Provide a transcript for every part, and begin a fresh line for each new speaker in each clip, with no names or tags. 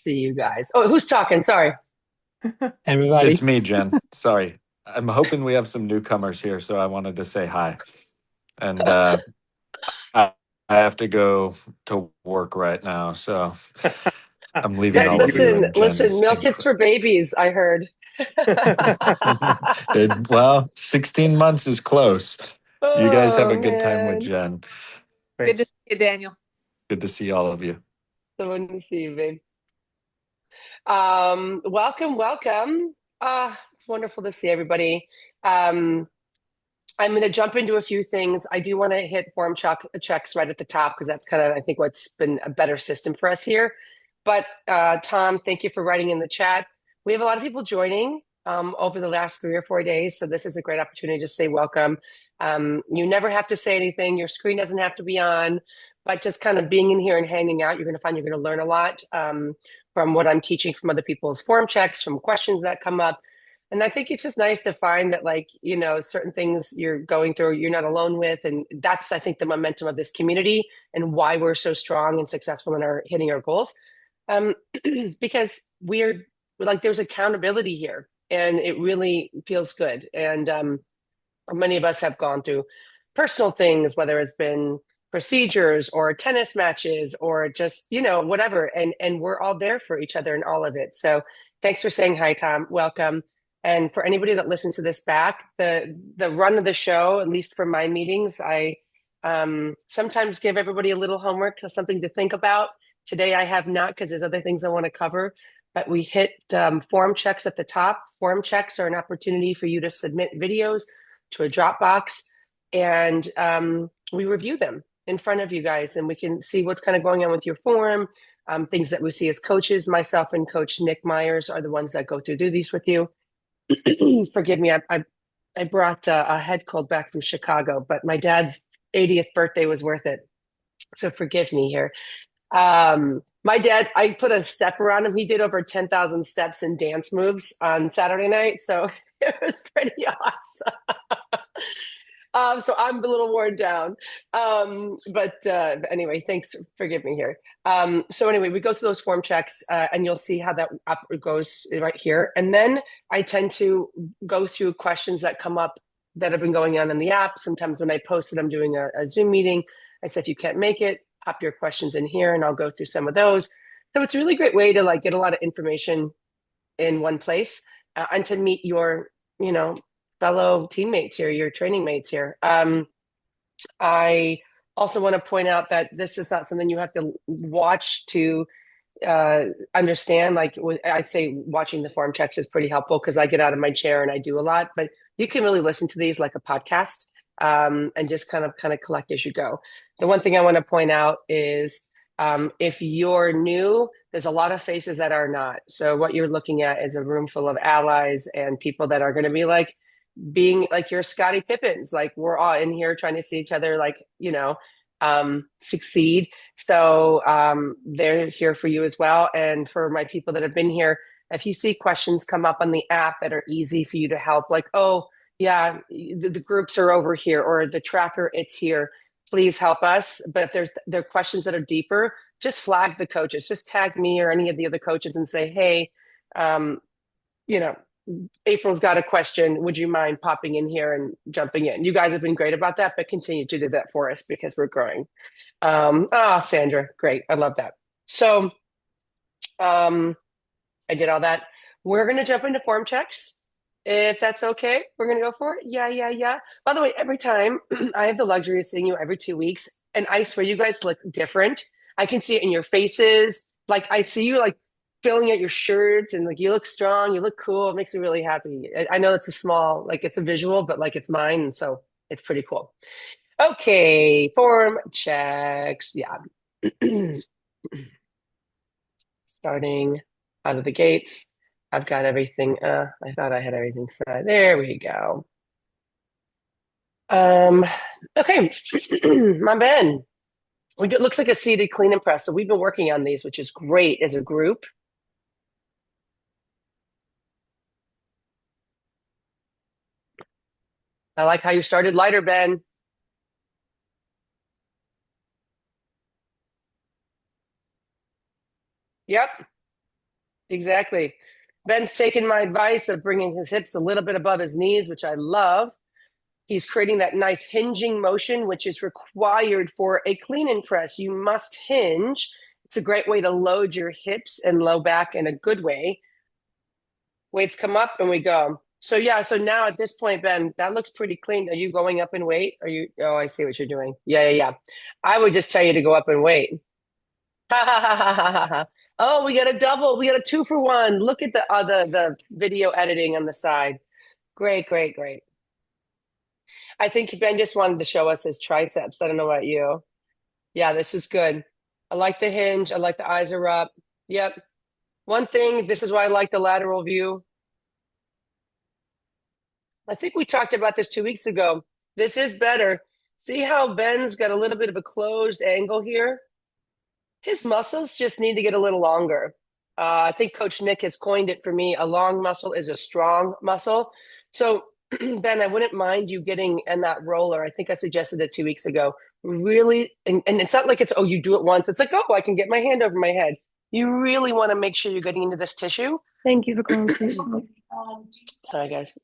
see you guys. Oh, who's talking? Sorry.
Everybody.
It's me, Jen. Sorry. I'm hoping we have some newcomers here, so I wanted to say hi. And I, I have to go to work right now, so I'm leaving
Yeah,
all
you
of you
Listen,
in
listen,
Jen's.
milk is for babies, I heard.
Well, 16 months is close. You guys have
Oh
a good time with
man.
Jen.
Good to
Great.
see you, Daniel.
Good to see all of you.
So fun to see you, babe. Welcome, welcome. It's wonderful to see everybody. Um, I'm going to jump into a few things. I do want to hit checks right at the top because that's kind of, I think, what's been a better system for us here. But Tom, thank you for writing in the chat. We have a lot of people joining over the last 3 or 4 days, so this is a great opportunity to say welcome. You never have to say anything. Your screen doesn't have to be on, but just kind of being in here and hanging out, you're going to find you're going to learn a lot from what I'm teaching from other people's form checks, from questions that come up. And I think it's just nice to find that, like, certain things you're going through, you're not alone with. And that's, I think, the momentum of this community and why we're so strong and successful in our hitting our goals. Um, because we're like, there's accountability here and it really feels good. And many of us have gone through personal things, whether it's been procedures or tennis matches or just, whatever. And we're all there for each other in all of it. So thanks for saying hi, Tom. Welcome. And for anybody that listens to this back, the run of the show, at least for my meetings, I sometimes give everybody a little homework, something to think about. Today I have not because there's other things I want to cover. But we hit form checks at the top. Form checks are an opportunity for you to submit videos to a Dropbox, and we review them in front of you guys, and we can see what's kind of going on with your form, things that we see as coaches. Myself and Coach Nick Myers are the ones that go through these with you. Forgive me, I brought a head cold back from Chicago, but my dad's 80th birthday was worth it. So forgive me here. My dad, I put a step around him. He did over 10,000 steps and dance moves on Saturday night. So it was pretty awesome. So I'm a little worn down. But anyway, thanks. Forgive me here. So anyway, we go through those form checks and you'll see how that goes right here. And then I tend to go through questions that come up that have been going on in the app. Sometimes when I post it, I'm doing a Zoom meeting. I say, if you can't make it, pop your questions in here and I'll go through some of those. So it's a really great way to like get a lot of information in one place and to meet your, fellow teammates here, your training mates here. I also want to point out that this is not something you have to watch to understand. Like I'd say watching the form checks is pretty helpful because I get out of my chair and I do a lot, but you can really listen to these like a podcast and just kind of collect as you go. The one thing I want to point out is if you're new, there's a lot of faces that are not. So what you're looking at is a room full of allies and people that are going to be like, being like your Scottie Pippins, like we're all in here trying to see each other, like, succeed. So they're here for you as well. And for my people that have been here, if you see questions come up on the app that are easy for you to help, like, oh, yeah, the groups are over here or the tracker, it's here, please help us. But if there are questions that are deeper, just flag the coaches, just tag me or any of the other coaches and say, hey, you know, April's got a question. Would you mind popping in here and jumping in? You guys have been great about that, but continue to do that for us because we're growing. Sandra, great. I love that. So I did all that. We're going to jump into form checks. If that's okay, we're going to go for it. Yeah, yeah, yeah. By the way, every time I have the luxury of seeing you every 2 weeks, and I swear you guys look different. I can see it in your faces. Like I see you like filling out your shirts and like you look strong, you look cool. It makes me really happy. I know it's a small, like it's a visual, but like it's mine. And so it's pretty cool. Okay, form checks. Yeah. Starting out of the gates. I've got everything. I thought I had everything set. There we go. Okay, my Ben. It looks like a seated clean and press. So we've been working on these, which is great as a group. I like how you started lighter, Ben. Yep. Exactly. Ben's taken my advice of bringing his hips a little bit above his knees, which I love. He's creating that nice hinging motion, which is required for a clean and press. You must hinge. It's a great way to load your hips and low back in a good way. Weights come up and we go. So yeah, so now at this point, Ben, that looks pretty clean. Are you going up in weight? Are you? Oh, I see what you're doing. Yeah. I would just tell you to go up in weight. Ha ha ha ha ha ha. Oh, we got a double. We got a 2-for-1. Look at the video editing on the side. Great. I think Ben just wanted to show us his triceps. I don't know about you. Yeah, this is good. I like the hinge. I like the eyes are up. Yep. One thing, this is why I like the lateral view. I think we talked about this 2 weeks ago. This is better. See how Ben's got a little bit of a closed angle here? His muscles just need to get a little longer. I think Coach Nick has coined it for me. A long muscle is a strong muscle. So, Ben, I wouldn't mind you getting in that roller. I think I suggested it 2 weeks ago. Really, and it's not like it's, oh, you do it once. It's like, oh, I can get my hand over my head. You really want to make sure you're getting into this tissue.
Thank you for calling.
Sorry, guys.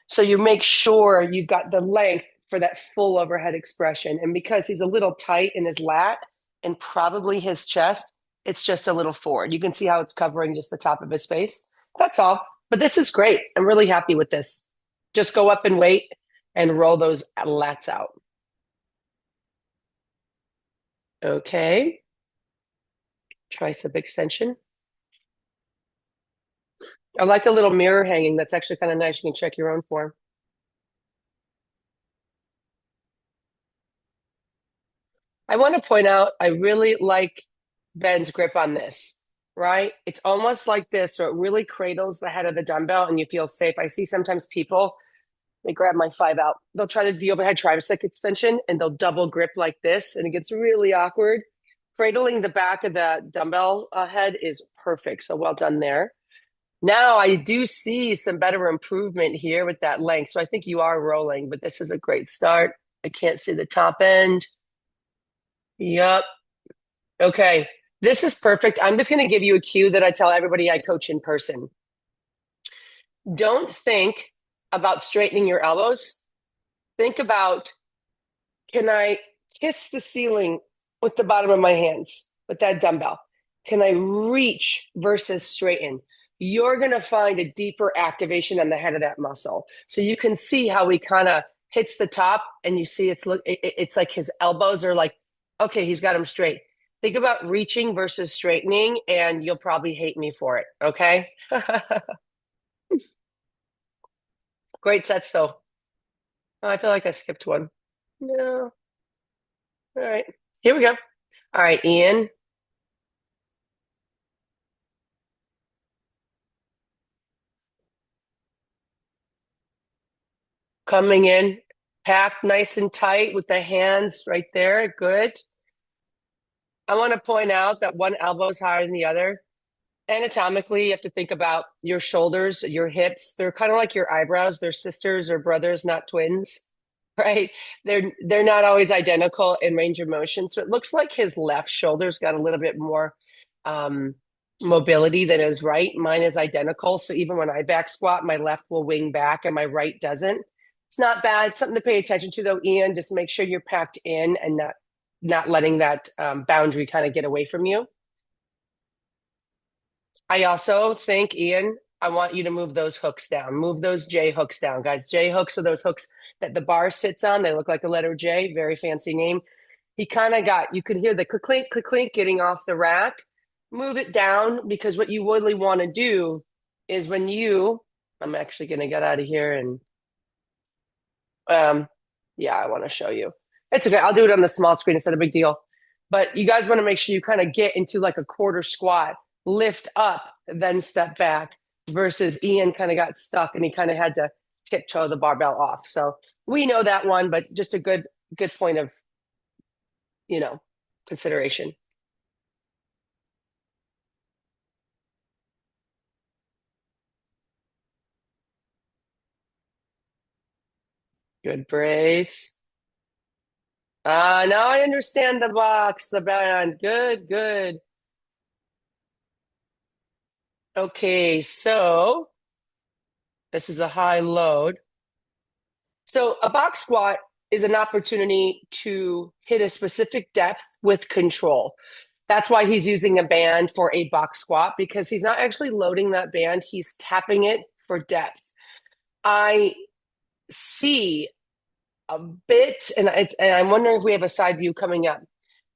So you make sure you've got the length for that full overhead expression. And because he's a little tight in his lat and probably his chest, it's just a little forward. You can see how it's covering just the top of his face. That's all. But this is great. I'm really happy with this. Just go up and weight and roll those lats out. Okay. Tricep extension. I like the little mirror hanging. That's actually kind of nice. You can check your own form. I want to point out, I really like Ben's grip on this, right? It's almost like this, so it really cradles the head of the dumbbell and you feel safe. I see sometimes people, they grab my 5 out. They'll try to do the overhead tricep extension and they'll double grip like this and it gets really awkward. Cradling the back of the dumbbell head is perfect. So well done there. Now I do see some better improvement here with that length. So I think you are rolling, but this is a great start. I can't see the top end. Yep. Okay. This is perfect. I'm just going to give you a cue that I tell everybody I coach in person. Don't think about straightening your elbows. Think about, can I kiss the ceiling with the bottom of my hands with that dumbbell? Can I reach versus straighten? You're going to find a deeper activation on the head of that muscle. So you can see how he kind of hits the top and you see it's like his elbows are like, okay, he's got them straight. Think about reaching versus straightening, and you'll probably hate me for it, okay? Great sets, though. Oh, I feel like I skipped one. No. All right. Here we go. All right, Ian. Coming in, packed nice and tight with the hands right there. Good. I want to point out that one elbow is higher than the other. Anatomically, you have to think about your shoulders, your hips. They're kind of like your eyebrows. They're sisters or brothers, not twins, right? They're not always identical in range of motion. So it looks like his left shoulder's got a little bit more mobility than his right. Mine is identical. So even when I back squat, my left will wing back and my right doesn't. It's not bad. It's something to pay attention to, though, Ian. Just make sure you're packed in and not letting that boundary kind of get away from you. I also think, Ian, I want you to move those hooks down. Move those J hooks down, guys. J hooks are those hooks that the bar sits on. They look like the letter J. Very fancy name. He kind of you could hear the click, clink getting off the rack. Move it down, because what you really want to do is I'm actually going to get out of here and, yeah, I want to show you. It's okay. I'll do it on the small screen. It's not a big deal. But you guys want to make sure you kind of get into like a quarter squat, lift up, then step back, versus Ian kind of got stuck and he kind of had to tiptoe the barbell off. So we know that one, but just a good point of, consideration. Good brace. Now I understand the box, the band. Good. Okay, so this is a high load. So a box squat is an opportunity to hit a specific depth with control. That's why he's using a band for a box squat because he's not actually loading that band, he's tapping it for depth. I see a bit, and I'm wondering if we have a side view coming up.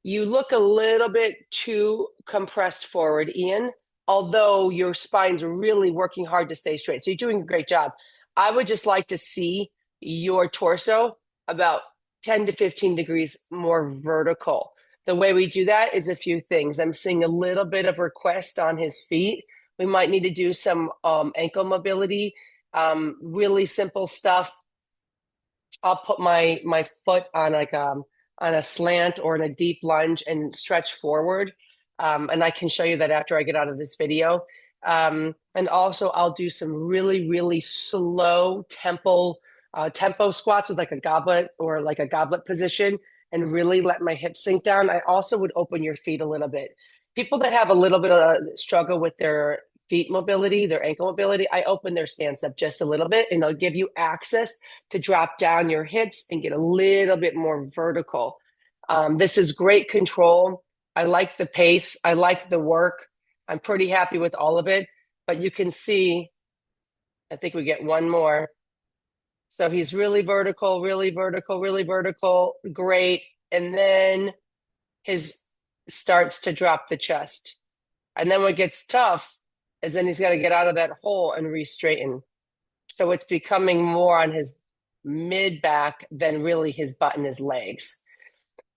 You look a little bit too compressed forward, Ian, although your spine's really working hard to stay straight. So you're doing a great job. I would just like to see your torso about 10 to 15 degrees more vertical. The way we do that is a few things. I'm seeing a little bit of request on his feet. We might need to do some ankle mobility, really simple stuff. I'll put my foot on on a slant or in a deep lunge and stretch forward. And I can show you that after I get out of this video. And also I'll do some really, really slow tempo squats with like a goblet or like a goblet position and really let my hips sink down. I also would open your feet a little bit. People that have a little bit of struggle with their feet mobility, their ankle mobility, I open their stance up just a little bit and I'll give you access to drop down your hips and get a little bit more vertical. This is great control. I like the pace. I like the work. I'm pretty happy with all of it, but you can see, I think we get one more. So he's really vertical, really vertical, really vertical. Great. And then his starts to drop the chest. And then what gets tough is then he's got to get out of that hole and re-straighten. So it's becoming more on his mid back than really his butt and his legs.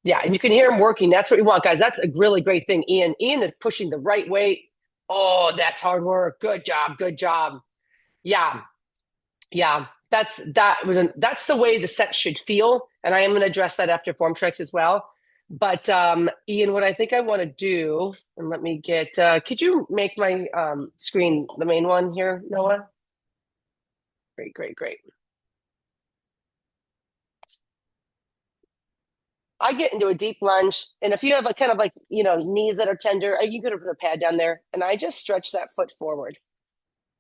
Yeah, and you can hear him working. That's what we want, guys. That's a really great thing. Ian is pushing the right weight. Oh, that's hard work. Good job. Good job. Yeah. Yeah. That's the way the set should feel. And I am going to address that after form checks as well. But Ian, what I think I want to do, and let me get, could you make my screen the main one here, Noah? Great, great, great. I get into a deep lunge, and if you have a kind of like, knees that are tender, you could have put a pad down there, and I just stretch that foot forward.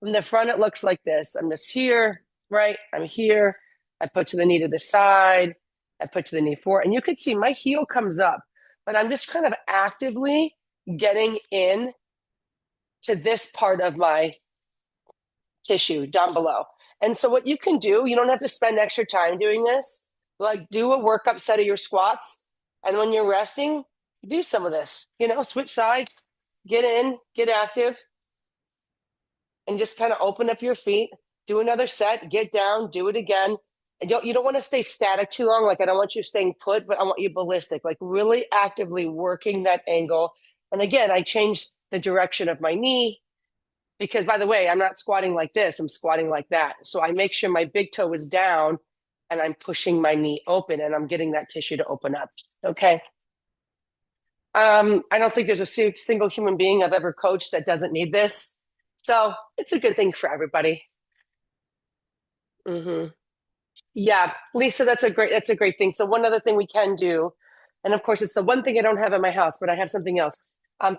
From the front, it looks like this. I'm just here, right? I'm here. I put to the knee to the side. I put to the knee forward, and you can see my heel comes up, but I'm just kind of actively getting in to this part of my tissue down below. And so what you can do, you don't have to spend extra time doing this. Like do a workup set of your squats. And when you're resting, do some of this, switch sides, get in, get active, and just kind of open up your feet, do another set, get down, do it again. And you don't want to stay static too long. Like I don't want you staying put, but I want you ballistic, like really actively working that angle. And again, I changed the direction of my knee because, by the way, I'm not squatting like this. I'm squatting like that. So I make sure my big toe is down and I'm pushing my knee open and I'm getting that tissue to open up. Okay. I don't think there's a single human being I've ever coached that doesn't need this. So it's a good thing for everybody. Mm-hmm. Yeah, Lisa, that's a great thing. So one other thing we can do, and of course it's the one thing I don't have in my house, but I have something else.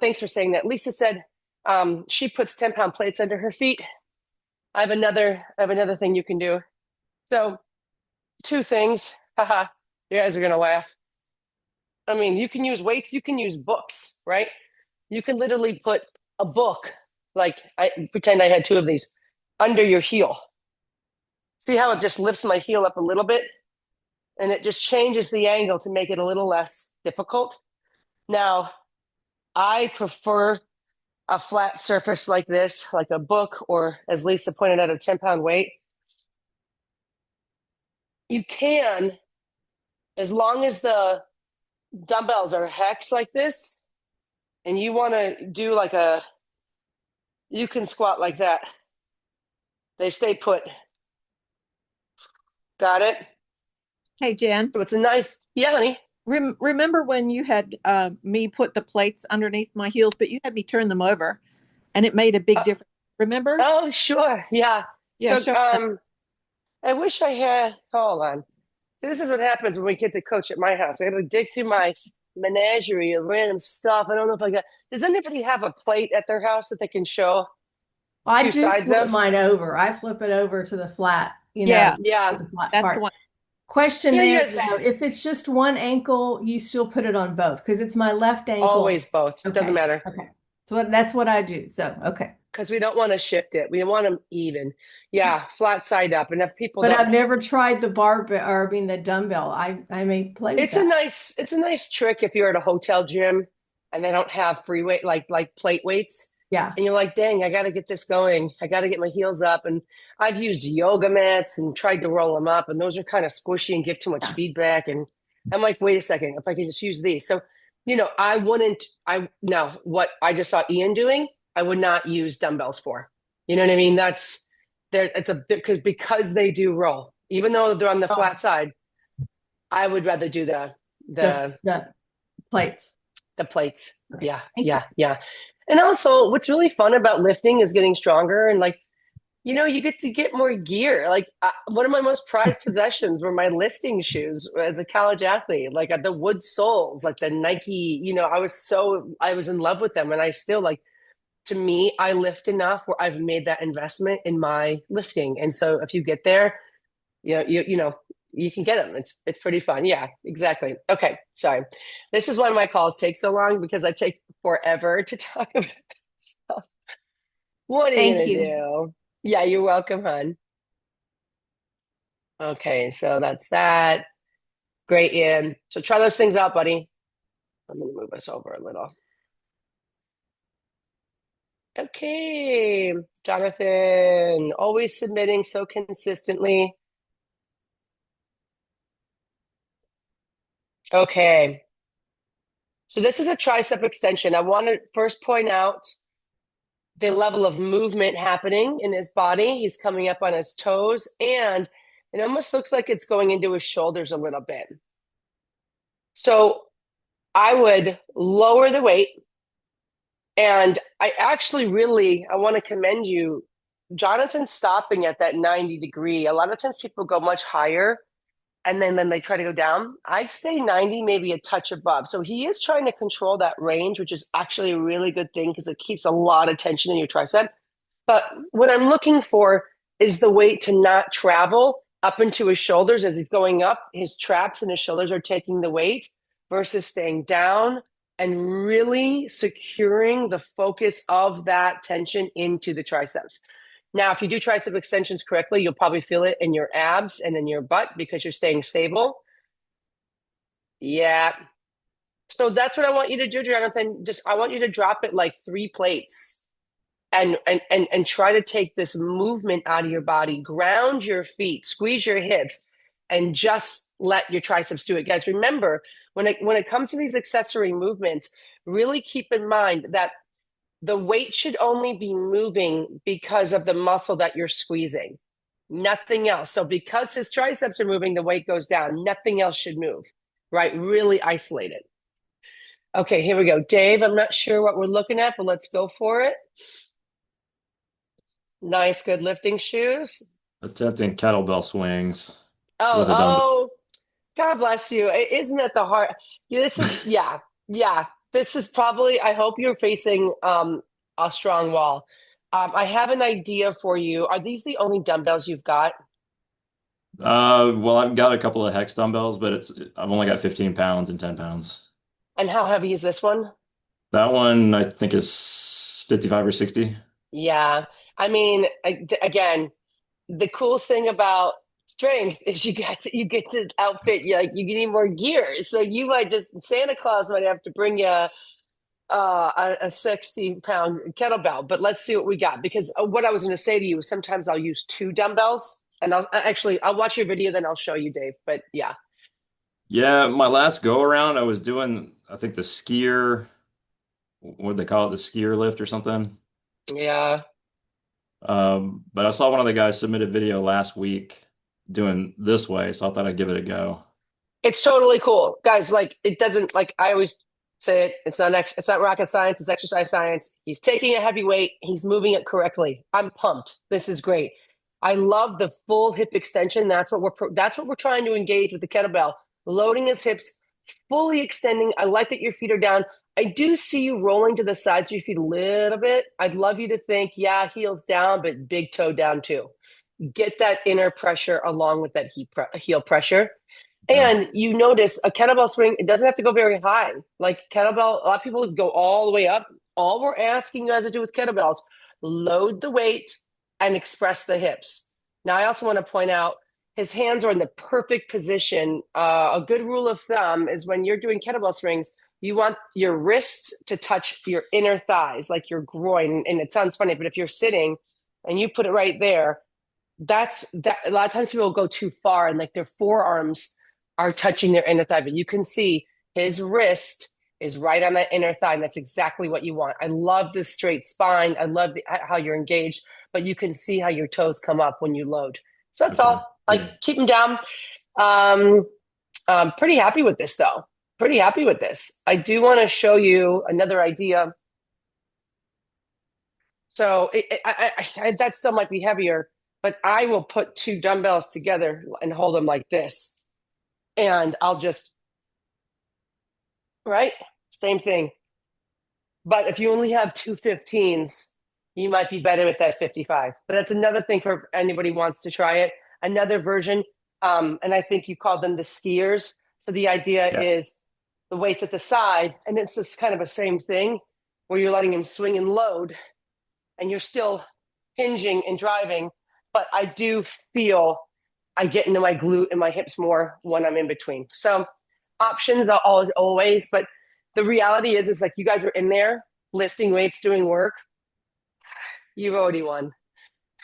Thanks for saying that. Lisa said she puts 10-pound plates under her feet. I have another thing you can do. So two things. Haha, you guys are gonna laugh. I mean, you can use weights, you can use books, right? You can literally put a book, like I pretend I had two of these, under your heel. See how it just lifts my heel up a little bit? And it just changes the angle to make it a little less difficult. Now, I prefer a flat surface like this, like a book, or as Lisa pointed out, a 10-pound weight. You can, as long as the dumbbells are hex like this, and you want to do you can squat like that. They stay put. Got it?
Hey, Jen.
So it's a nice, yeah, honey.
Remember when you had me put the plates underneath my heels, but you had me turn them over and it made a big difference. Remember?
Oh, sure. Yeah.
Yeah.
So, I wish I had, hold on. This is what happens when we get the coach at my house. I got to dig through my menagerie of random stuff. I don't know if does anybody have a plate at their house that they can show?
Well, I
two
do
sides
flip
of?
mine over. I flip it over to the flat,
Yeah,
Yeah.
the flat
that's the
part.
one.
Question
Yeah, you
is,
guys
though, if it's just one ankle, you still put it on both because it's my left ankle.
always both. Doesn't
Okay.
matter.
Okay. So that's what I do. So, okay.
Because we don't want to shift it. We want them even. Yeah, flat side up. And if people
But
don't,
I've never tried the barbell or I mean the dumbbell. I may play with
it's a
that.
nice trick if you're at a hotel gym and they don't have free weight like plate weights.
Yeah.
And you're like, dang, I got to get this going. I got to get my heels up. And I've used yoga mats and tried to roll them up, and those are kind of squishy and give too much
Yeah.
feedback. And I'm like, wait a second, if I could just use these. So, now what I just saw Ian doing, I would not use dumbbells for. You know what I mean? That's there. It's because they do roll, even though they're on the
Oh.
flat side. I would rather do the
The plates.
the plates.
Okay.
Yeah,
Thank
yeah, yeah. And also, what's really fun about lifting is getting stronger and you get to get more gear. Like one of my most prized possessions were my lifting shoes as a college athlete, like the wood soles, like the Nike. I was in love with them, and I still like. To me, I lift enough where I've made that investment in my lifting, and so if you get there, you can get them. It's pretty fun. Yeah, exactly. Okay, sorry. This is why my calls take so long because I take forever to talk about stuff. What are you
Thank
gonna
you.
do? Yeah, you're welcome, hon. Okay, so that's that. Great, Ian. So try those things out, buddy. I'm gonna move us over a little. Okay, Jonathan, always submitting so consistently. Okay, so this is a tricep extension. I want to first point out the level of movement happening in his body. He's coming up on his toes, and it almost looks like it's going into his shoulders a little bit. So I would lower the weight, and I want to commend you, Jonathan, stopping at that 90 degree. A lot of times people go much higher and then they try to go down. I stay 90, maybe a touch above. So he is trying to control that range, which is actually a really good thing because it keeps a lot of tension in your tricep. But what I'm looking for is the weight to not travel up into his shoulders as he's going up. His traps and his shoulders are taking the weight versus staying down and really securing the focus of that tension into the triceps. Now, if you do tricep extensions correctly, you'll probably feel it in your abs and in your butt because you're staying stable. Yeah. So that's what I want you to do, Jonathan. I want you to drop it like 3 plates and try to take this movement out of your body, ground your feet, squeeze your hips, and just let your triceps do it. Guys, remember, when it comes to these accessory movements, really keep in mind that the weight should only be moving because of the muscle that you're squeezing, nothing else. So because his triceps are moving, the weight goes down. Nothing else should move, right? Really isolate it. Okay, here we go. Dave, I'm not sure what we're looking at, but let's go for it. Nice, good lifting shoes.
Attempting kettlebell swings with a
Oh,
dumbbell.
God bless you. Isn't that the hard? This is, yeah. This is probably, I hope you're facing a strong wall. I have an idea for you. Are these the only dumbbells you've got?
Well, I've got a couple of hex dumbbells, but I've only got 15 pounds and 10 pounds.
And how heavy is this one?
That one I think is 55 or 60.
Yeah. I mean, again, the cool thing about strength is you get to outfit you need more gear. So you might Santa Claus might have to bring you a 60-pound kettlebell, but let's see what we got. Because what I was going to say to you is sometimes I'll use 2 dumbbells, and I'll watch your video, then I'll show you, Dave. But yeah.
Yeah, my last go around, I was doing, I think the skier, what do they call it, the skier lift or something.
Yeah.
But I saw one of the guys submit a video last week doing this way, so I thought I'd give it a go.
It's totally cool. Guys, it doesn't, I always say it, it's not rocket science, it's exercise science. He's taking a heavy weight, he's moving it correctly. I'm pumped. This is great. I love the full hip extension. That's what we're trying to engage with the kettlebell, loading his hips fully extending. I like that your feet are down. I do see you rolling to the sides of your feet a little bit. I'd love you to think, yeah, heels down, but big toe down too. Get that inner pressure along with that heel pressure.
Yeah.
And you notice a kettlebell swing, it doesn't have to go very high. Like kettlebell, a lot of people go all the way up. All we're asking you guys to do with kettlebells, load the weight and express the hips. Now, I also want to point out his hands are in the perfect position. A good rule of thumb is when you're doing kettlebell swings, you want your wrists to touch your inner thighs, like your groin. And it sounds funny, but if you're sitting and you put it right there, that's that. A lot of times people go too far and like their forearms are touching their inner thigh, but you can see his wrist is right on that inner thigh. And that's exactly what you want. I love this straight spine. I love how you're engaged, but you can see how your toes come up when you load. So that's
Okay.
all. Like keep them down. I'm pretty happy with this though. Pretty happy with this. I do want to show you another idea. So that still might be heavier, but I will put two dumbbells together and hold them like this. And I'll just, right? Same thing. But if you only have two 15s, you might be better with that 55. But that's another thing for anybody who wants to try it. Another version, and I think you call them the skiers. So the idea is the weight's at the side, and it's just kind of the same thing where you're letting him swing and load, and you're still hinging and driving. But I do feel I get into my glute and my hips more when I'm in between. So options are always, but the reality is like you guys are in there lifting weights, doing work. You've already won.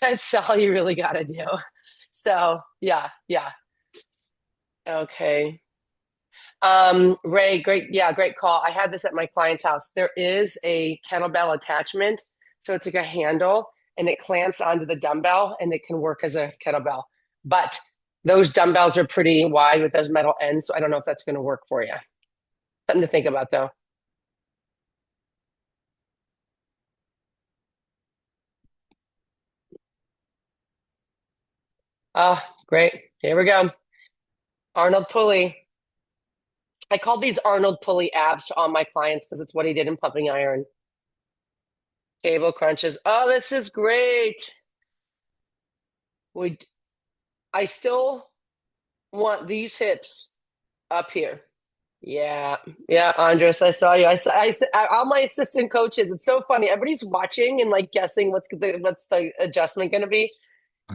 That's all you really got to do. So yeah. Okay. Ray, great call. I had this at my client's house. There is a kettlebell attachment. So it's like a handle and it clamps onto the dumbbell and it can work as a kettlebell. But those dumbbells are pretty wide with those metal ends. So I don't know if that's going to work for you. Something to think about though. Oh, great. Here we go. Arnold pulley. I call these Arnold pulley abs to all my clients because it's what he did in pumping iron. Cable crunches. Oh, this is great. I still want these hips up here. Yeah, Andres, I saw you. All my assistant coaches. It's so funny. Everybody's watching and like guessing what's the adjustment going to be.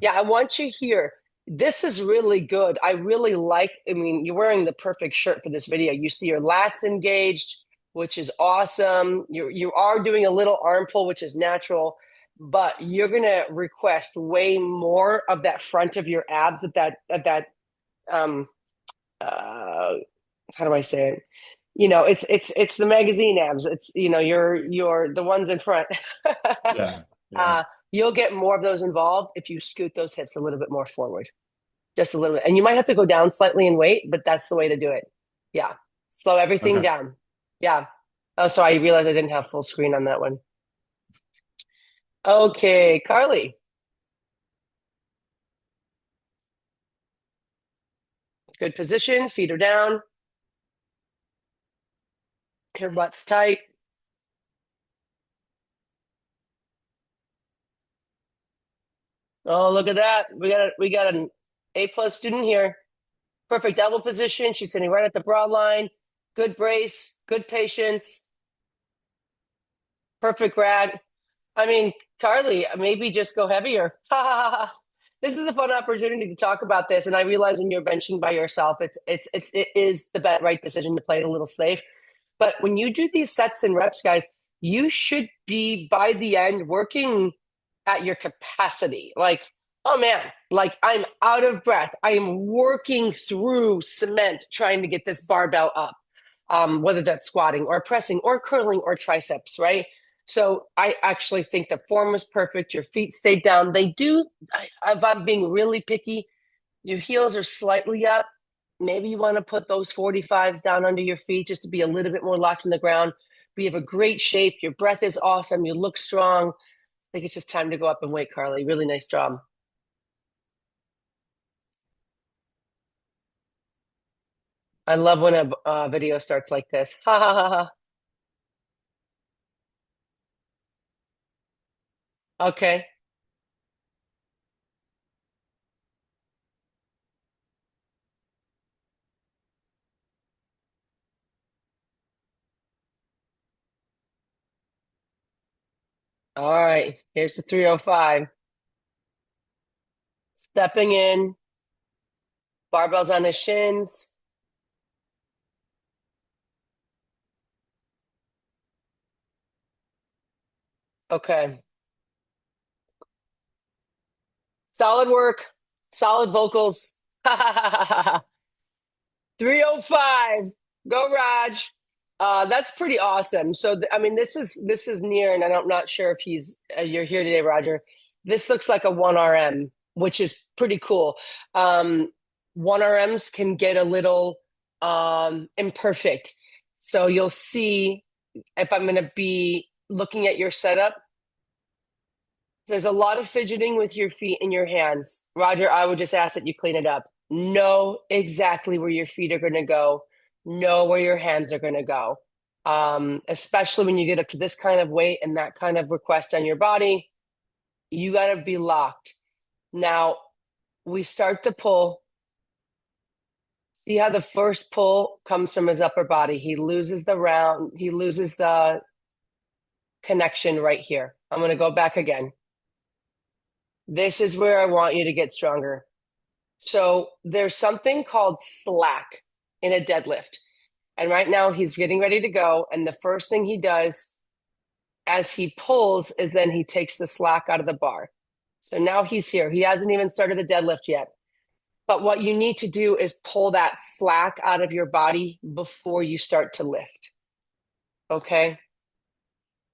Yeah, I want you here. This is really good. I really like, I mean, you're wearing the perfect shirt for this video. You see your lats engaged, which is awesome. You are doing a little arm pull, which is natural, but you're gonna request way more of that front of your abs at that how do I say it? It's the magazine abs. It's you're the ones in front.
Yeah.
You'll get more of those involved if you scoot those hips a little bit more forward, just a little bit. And you might have to go down slightly in weight, but that's the way to do it. Yeah. Slow everything down. Yeah. Oh, sorry. I realized I didn't have full screen on that one. Okay, Carlee. Good position. Feet are down. Your butt's tight. Oh, look at that. We got an A+ student here. Perfect elbow position. She's sitting right at the broad line. Good brace, good patience. Perfect rag. I mean, Carlee, maybe just go heavier. This is a fun opportunity to talk about this. And I realize when you're benching by yourself, it is the right decision to play it a little safe. But when you do these sets and reps, guys, you should be by the end working at your capacity. Like, oh man, like I'm out of breath. I am working through cement trying to get this barbell up, whether that's squatting or pressing or curling or triceps, right? So I actually think the form was perfect. Your feet stayed down. If I'm being really picky, your heels are slightly up. Maybe you want to put those 45s down under your feet just to be a little bit more locked in the ground. But you have a great shape. Your breath is awesome. You look strong. I think it's just time to go up and weight, Carlee. Really nice job. I love when a video starts like this. Ha ha ha ha. Okay. All right. Here's the 305. Stepping in, barbells on his shins. Okay. Solid work, solid vocals. 305. Go, Raj. That's pretty awesome. So, I mean, this is near, and I'm not sure if you're here today, Roger. This looks like a 1RM, which is pretty cool. 1RMs can get a little imperfect. So you'll see if I'm going to be looking at your setup, there's a lot of fidgeting with your feet and your hands. Roger, I would just ask that you clean it up. Know exactly where your feet are going to go. Know where your hands are going to go. Especially when you get up to this kind of weight and that kind of request on your body, you got to be locked. Now, we start to pull. See how the first pull comes from his upper body. He loses the connection right here. I'm going to go back again. This is where I want you to get stronger. So there's something called slack in a deadlift. And right now he's getting ready to go. And the first thing he does as he pulls is then he takes the slack out of the bar. So now he's here. He hasn't even started the deadlift yet. But what you need to do is pull that slack out of your body before you start to lift. Okay?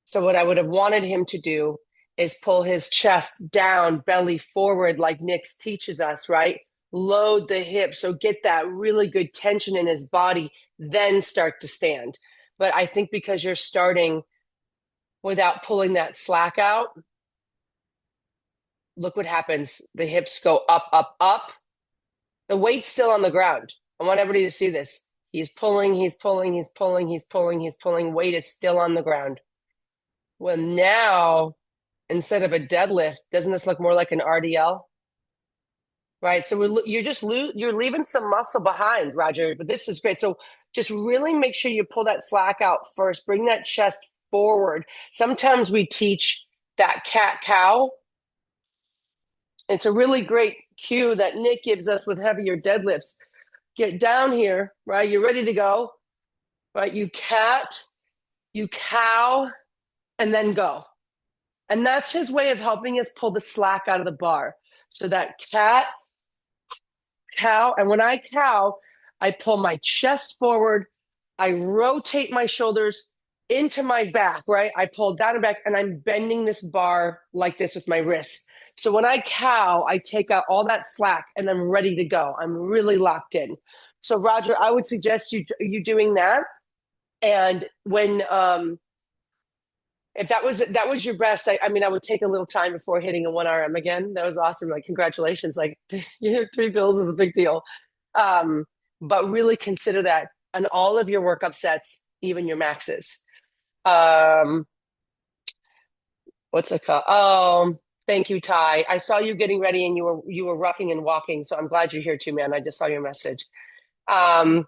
So what I would have wanted him to do is pull his chest down, belly forward, like Nick teaches us, right? Load the hips, so get that really good tension in his body, then start to stand. But I think because you're starting without pulling that slack out, look what happens. The hips go up, up, up. The weight's still on the ground. I want everybody to see this. He's pulling, he's pulling, he's pulling, he's pulling, he's pulling. Weight is still on the ground. Well, now, instead of a deadlift, doesn't this look more like an RDL? Right. So you're leaving some muscle behind, Roger, but this is great. So just really make sure you pull that slack out first. Bring that chest forward. Sometimes we teach that cat-cow. It's a really great cue that Nick gives us with heavier deadlifts. Get down here, right? You're ready to go, right? You cat, you cow, and then go. And that's his way of helping us pull the slack out of the bar. So that cat, cow, and when I cow, I pull my chest forward, I rotate my shoulders into my back, right? I pull down and back, and I'm bending this bar like this with my wrists. So when I cow, I take out all that slack and I'm ready to go. I'm really locked in. So Roger, I would suggest you doing that. And when if that was your best, I mean, I would take a little time before hitting a 1RM again. That was awesome. Like, congratulations. Like, you hit 3 bills is a big deal. But really consider that on all of your workup sets, even your maxes. What's it called? Oh, thank you, Ty. I saw you getting ready and you were rocking and walking. So I'm glad you're here too, man. I just saw your message. Oh,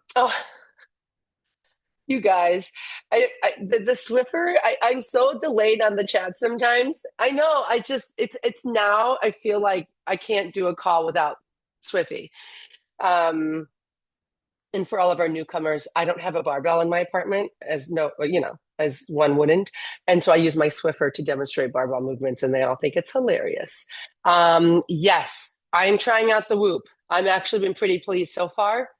you guys, the Swiffer, I'm so delayed on the chat sometimes. I know, it's now I feel like I can't do a call without Swiffy. And for all of our newcomers, I don't have a barbell in my apartment, as one wouldn't. And so I use my Swiffer to demonstrate barbell movements, and they all think it's hilarious. Yes, I'm trying out the Whoop. I've actually been pretty pleased so far.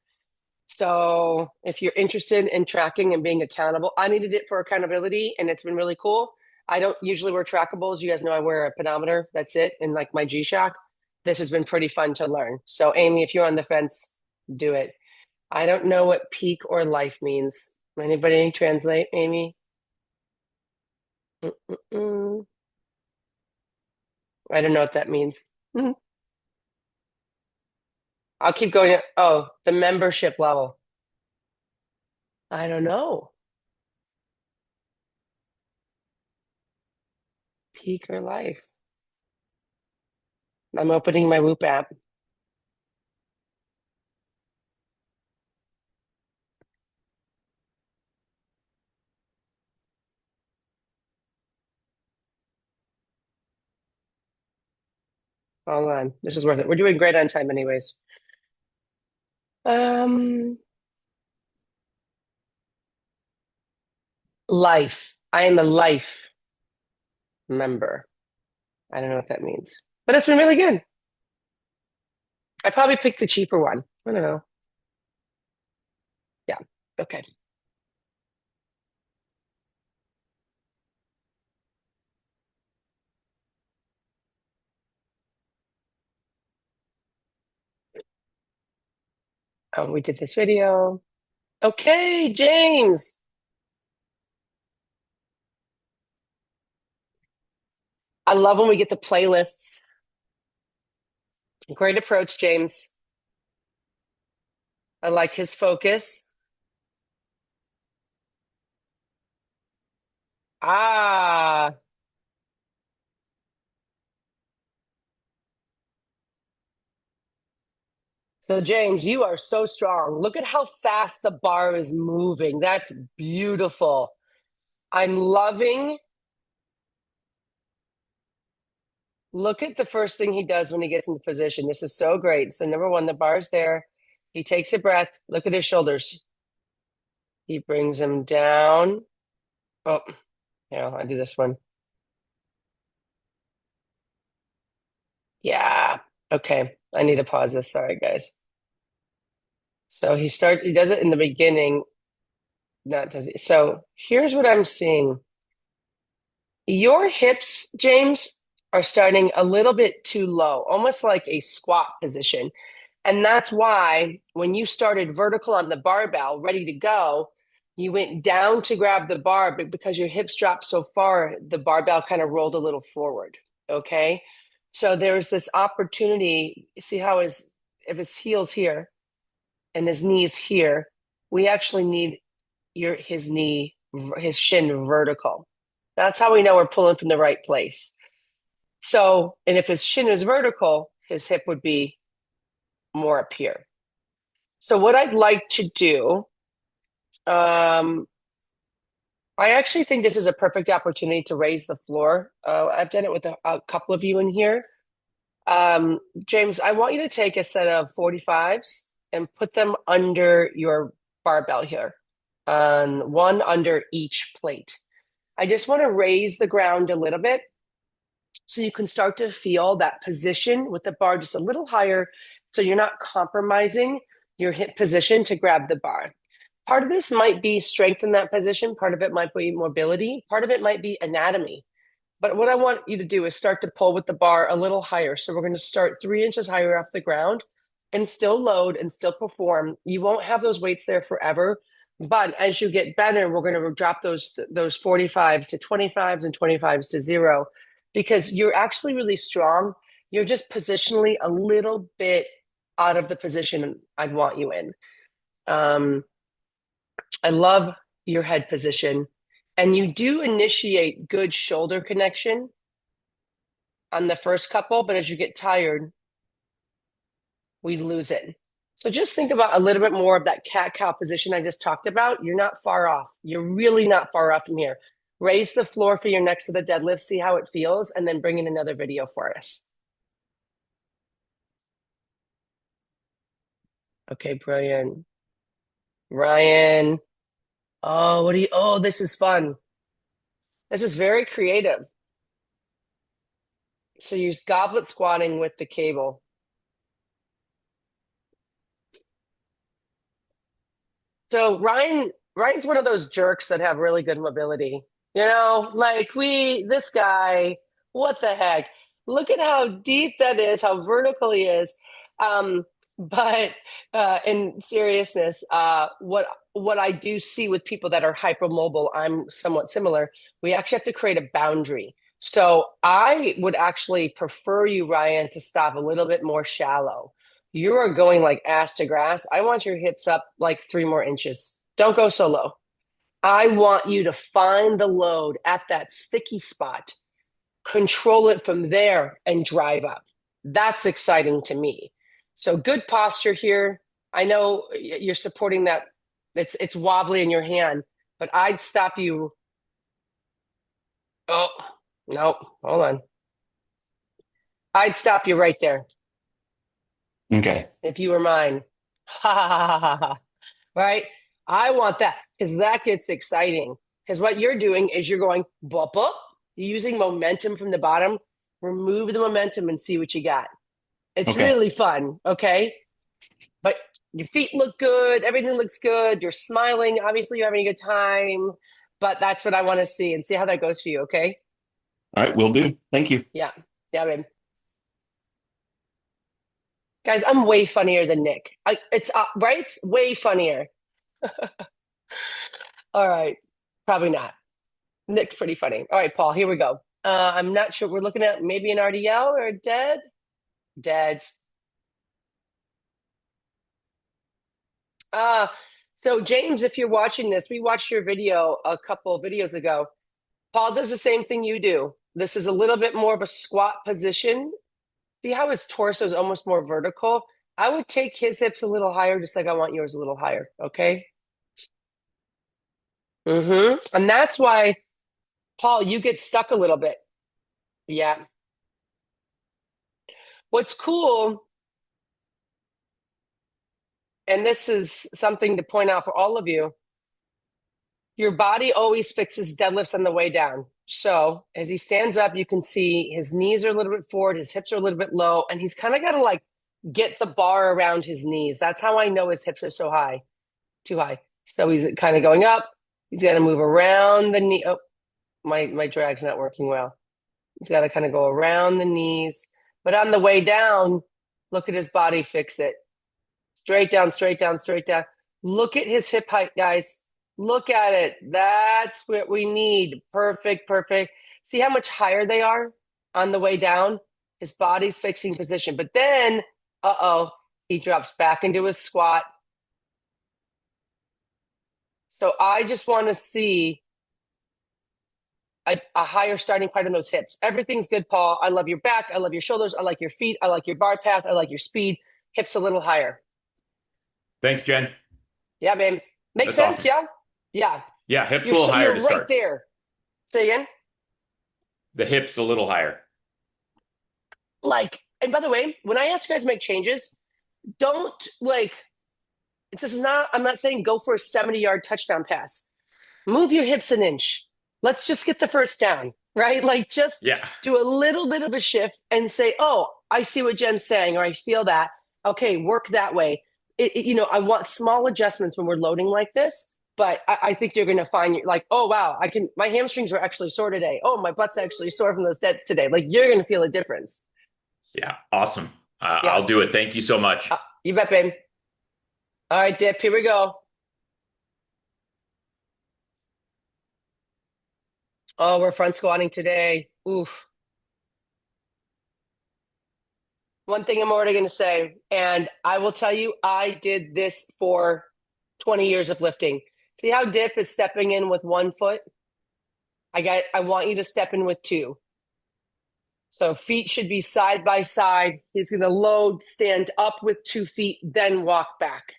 So if you're interested in tracking and being accountable, I needed it for accountability, and it's been really cool. I don't usually wear trackables. You guys know I wear a pedometer. That's it. And like my G-Shock. This has been pretty fun to learn. So Amy, if you're on the fence, do it. I don't know what peak or life means. Anybody translate, Amy? Mm-mm-mm. I don't know what that means. I'll keep going. Oh, the membership level. I don't know. Peak or life. I'm opening my Whoop app. Hold on. This is worth it. We're doing great on time anyways. Life. I am a life member. I don't know what that means, but it's been really good. I probably picked the cheaper one. I don't know. Yeah. Okay. Oh, we did this video. Okay, James. I love when we get the playlists. Great approach, James. I like his focus. Ah, so James, you are so strong. Look at how fast the bar is moving. That's beautiful. I'm loving. Look at the first thing he does when he gets into position. This is so great. So number one, the bar's there. He takes a breath. Look at his shoulders. He brings them down. Oh, yeah, I do this one. Yeah. Okay. I need to pause this. Sorry, guys. So he does it in the beginning. So here's what I'm seeing. Your hips, James, are starting a little bit too low, almost like a squat position. And that's why when you started vertical on the barbell, ready to go, you went down to grab the bar, but because your hips dropped so far, the barbell kind of rolled a little forward. Okay. So there's this opportunity. See how if his heel's here and his knee's here, we actually need his shin vertical. That's how we know we're pulling from the right place. So, and if his shin is vertical, his hip would be more up here. So what I'd like to do, I actually think this is a perfect opportunity to raise the floor. I've done it with a couple of you in here. James, I want you to take a set of 45s and put them under your barbell here, one under each plate. I just want to raise the ground a little bit so you can start to feel that position with the bar just a little higher so you're not compromising your hip position to grab the bar. Part of this might be strength in that position. Part of it might be mobility. Part of it might be anatomy. But what I want you to do is start to pull with the bar a little higher. So we're going to start 3 inches higher off the ground and still load and still perform. You won't have those weights there forever. But as you get better, we're going to drop those 45s to 25s and 25s to 0 because you're actually really strong. You're just positionally a little bit out of the position I'd want you in. I love your head position. And you do initiate good shoulder connection on the first couple, but as you get tired, we lose it. So just think about a little bit more of that cat-cow position I just talked about. You're not far off. You're really not far off from here. Raise the floor for your next to the deadlift, see how it feels, and then bring in another video for us. Okay, brilliant. Ryan. Oh, this is fun. This is very creative. So use goblet squatting with the cable. So Ryan's one of those jerks that have really good mobility. Like this guy, what the heck? Look at how deep that is, how vertical he is. But in seriousness, what I do see with people that are hypermobile, I'm somewhat similar. We actually have to create a boundary. So I would actually prefer you, Ryan, to stop a little bit more shallow. You are going like ass to grass. I want your hips up like 3 more inches. Don't go so low. I want you to find the load at that sticky spot, control it from there, and drive up. That's exciting to me. So good posture here. I know you're supporting that. It's wobbly in your hand, but I'd stop you. Oh, no, hold on. I'd stop you right there
Okay.
if you were mine. Ha ha ha ha ha. Right? I want that because that gets exciting. Because what you're doing is you're going bop up, you're using momentum from the bottom. Remove the momentum and see what you got. It's
Okay.
really fun. Okay. But your feet look good. Everything looks good. You're smiling. Obviously, you're having a good time. But that's what I want to see and see how that goes for you. Okay.
All right. Will do. Thank you.
Yeah. Yeah, babe. Guys, I'm way funnier than Nick. It's right? Way funnier. All right. Probably not. Nick's pretty funny. All right, Paul, here we go. I'm not sure. We're looking at maybe an RDL or a dead. Deads. So James, if you're watching this, we watched your video a couple of videos ago. Paul does the same thing you do. This is a little bit more of a squat position. See how his torso is almost more vertical? I would take his hips a little higher, just like I want yours a little higher. Okay. And that's why, Paul, you get stuck a little bit. Yeah. What's cool, and this is something to point out for all of you, your body always fixes deadlifts on the way down. So as he stands up, you can see his knees are a little bit forward, his hips are a little bit low, and he's kind of got to like get the bar around his knees. That's how I know his hips are so high, too high. So he's kind of going up. He's got to move around the knee. Oh, my drag's not working well. He's got to kind of go around the knees. But on the way down, look at his body fix it. Straight down, straight down, straight down. Look at his hip height, guys. Look at it. That's what we need. Perfect, perfect. See how much higher they are on the way down? His body's fixing position. But then, he drops back into his squat. So I just want to see a higher starting point on those hips. Everything's good, Paul. I love your back. I love your shoulders. I like your feet. I like your bar path. I like your speed. Hips a little higher.
Thanks, Jen.
Yeah, babe. Makes
That's
sense,
awesome.
yeah? Yeah.
Yeah, hips a little higher
You're
to
right
start.
there. Say again?
The hips a little higher.
Like, and by the way, when I ask you guys to make changes, don't like, this is not, I'm not saying go for a 70-yard touchdown pass. Move your hips an inch. Let's just get the first down, right? Like just do a little bit of a shift and say, oh, I see what Jen's saying, or I feel that. Okay, work that way. I want small adjustments when we're loading like this, but I think you're going to find like, oh, wow, my hamstrings are actually sore today. Oh, my butt's actually sore from those deads today. Like you're going to feel a difference.
Yeah, awesome. I'll do it. Thank you so much.
You bet, babe. All right, Dip, here we go. Oh, we're front squatting today. Oof. One thing I'm already going to say, and I will tell you, I did this for 20 years of lifting. See how Dip is stepping in with 1 foot? I want you to step in with 2. So feet should be side by side. He's going to load, stand up with 2 feet, then walk back.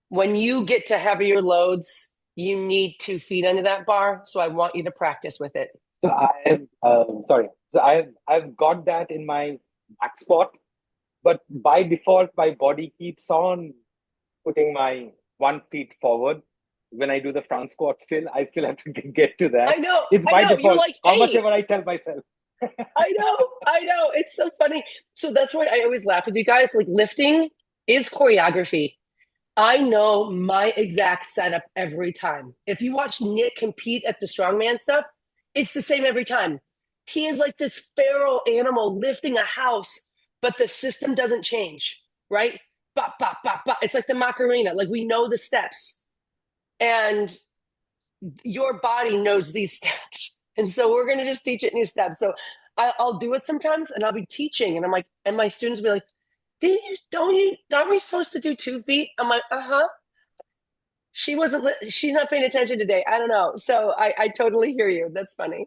When you get to heavier loads, you need 2 feet under that bar. So I want you to practice with it.
So I've got that in my back spot, but by default, my body keeps on putting my 1 foot forward. When I do the front squat, I still have to get to that.
I know.
It's by default.
You're like,
how
hey.
much ever I tell myself.
I know. It's so funny. So that's why I always laugh with you guys. Like lifting is choreography. I know my exact setup every time. If you watch Nick compete at the strongman stuff, it's the same every time. He is like this feral animal lifting a house, but the system doesn't change, right? Bop, bop, bop, bop. It's like the Macarena. Like we know the steps. And your body knows these steps. And so we're going to just teach it new steps. So I'll do it sometimes and I'll be teaching. And I'm like, and my students will be like, aren't we supposed to do 2 feet? I'm like, she's not paying attention today. I don't know. So I totally hear you. That's funny.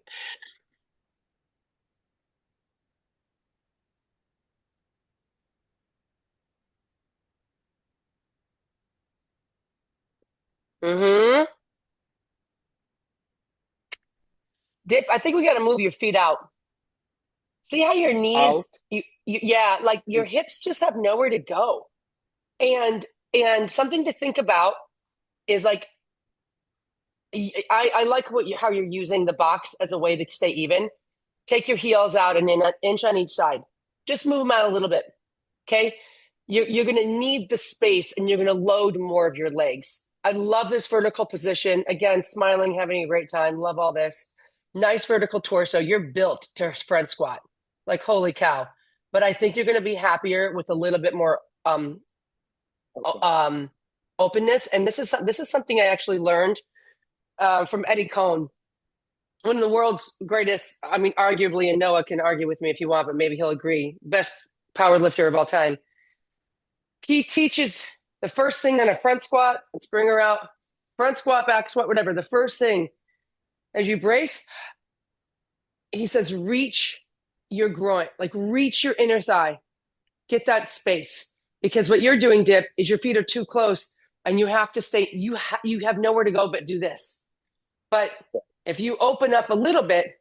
Mm-hmm. Dip, I think we got to move your feet out. See how your knees,
Out.
yeah, like your hips just have nowhere to go. And something to think about is like I like how you're using the box as a way to stay even. Take your heels out and then an inch on each side. Just move them out a little bit. Okay. You're going to need the space and you're going to load more of your legs. I love this vertical position. Again, smiling, having a great time. Love all this. Nice vertical torso. You're built to front squat. Like, holy cow. But I think you're going to be happier with a little bit more openness. And this is something I actually learned from Eddie Cohn, one of the world's greatest. I mean, arguably, and Noah can argue with me if you want, but maybe he'll agree. Best power lifter of all time. He teaches the first thing on a front squat. Let's bring her out. Front squat, back squat, whatever. The first thing as you brace, he says, reach your groin, like reach your inner thigh. Get that space. Because what you're doing, Dip, is your feet are too close and you have to stay, you have nowhere to go but do this. But if you open up a little bit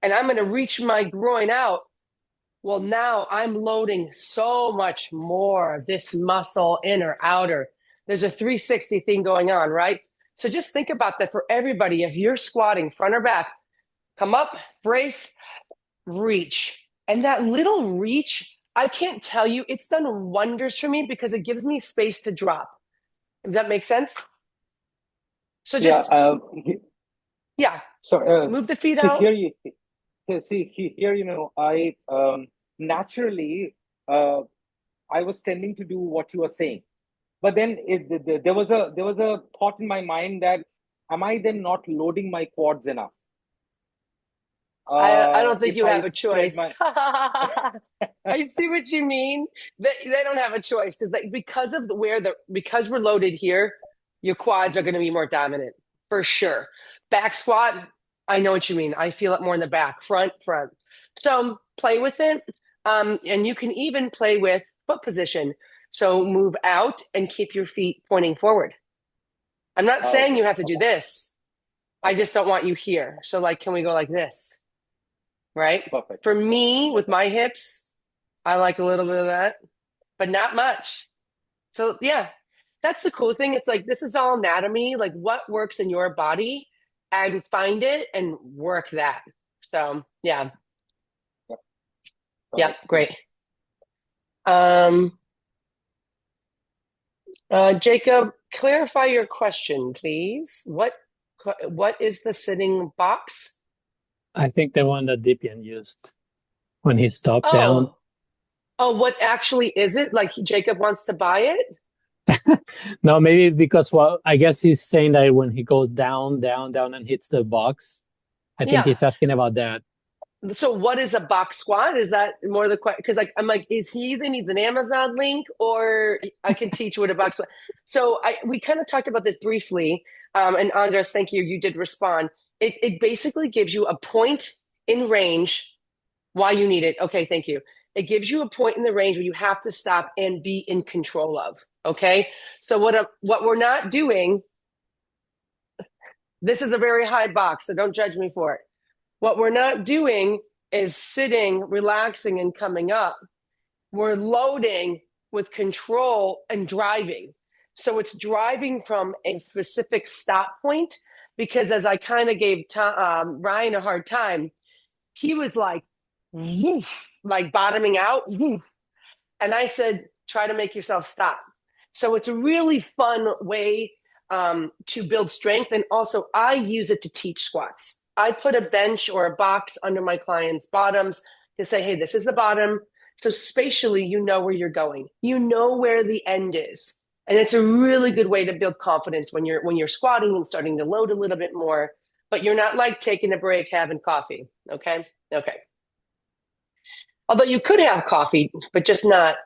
and I'm going to reach my groin out, well, now I'm loading so much more of this muscle, inner, outer. There's a 360 thing going on, right? So just think about that for everybody. If you're squatting front or back, come up, brace, reach. And that little reach, I can't tell you, it's done wonders for me because it gives me space to drop. Does that make sense? So just, yeah.
So
move the feet
so
out.
here, I naturally I was tending to do what you were saying, but then there was a thought in my mind that am I then not loading my quads enough?
I don't think
If
you
I
have a
spread
choice.
my
I see what you mean. They don't have a choice because of because we're loaded here, your quads are going to be more dominant for sure. Back squat, I know what you mean. I feel it more in the back, front. So play with it, and you can even play with foot position. So move out and keep your feet pointing forward. I'm not saying you have to do this. I just don't want you here. So like, can we go like this? Right?
Perfect.
For me, with my hips, I like a little bit of that, but not much. So yeah, that's the cool thing. It's like, this is all anatomy, like what works in your body and find it and work that. So yeah. Yeah, great. Jacob, clarify your question, please. What is the sitting box?
I think the one that Dipyan used when he stopped down.
Oh, what actually is it? Like Jacob wants to buy it?
No, maybe because, well, I guess he's saying that when he goes down and hits the box, I think he's asking about that.
So what is a box squat? Is that more the question? Because I'm like, is he either needs an Amazon link or I can teach what a box squat. So we kind of talked about this briefly. And Andres, thank you. You did respond. It basically gives you a point in range why you need it. Okay, thank you. It gives you a point in the range where you have to stop and be in control of. Okay. So what we're not doing, this is a very high box, so don't judge me for it. What we're not doing is sitting, relaxing, and coming up. We're loading with control and driving. So it's driving from a specific stop point because as I kind of gave Ryan a hard time, he was like, woof, like bottoming out. Woof. And I said, try to make yourself stop. So it's a really fun way to build strength. And also I use it to teach squats. I put a bench or a box under my clients' bottoms to say, hey, this is the bottom. So spatially, you know where you're going. You know where the end is. And it's a really good way to build confidence when you're squatting and starting to load a little bit more, but you're not like taking a break, having coffee. Okay. Although you could have coffee, but just not,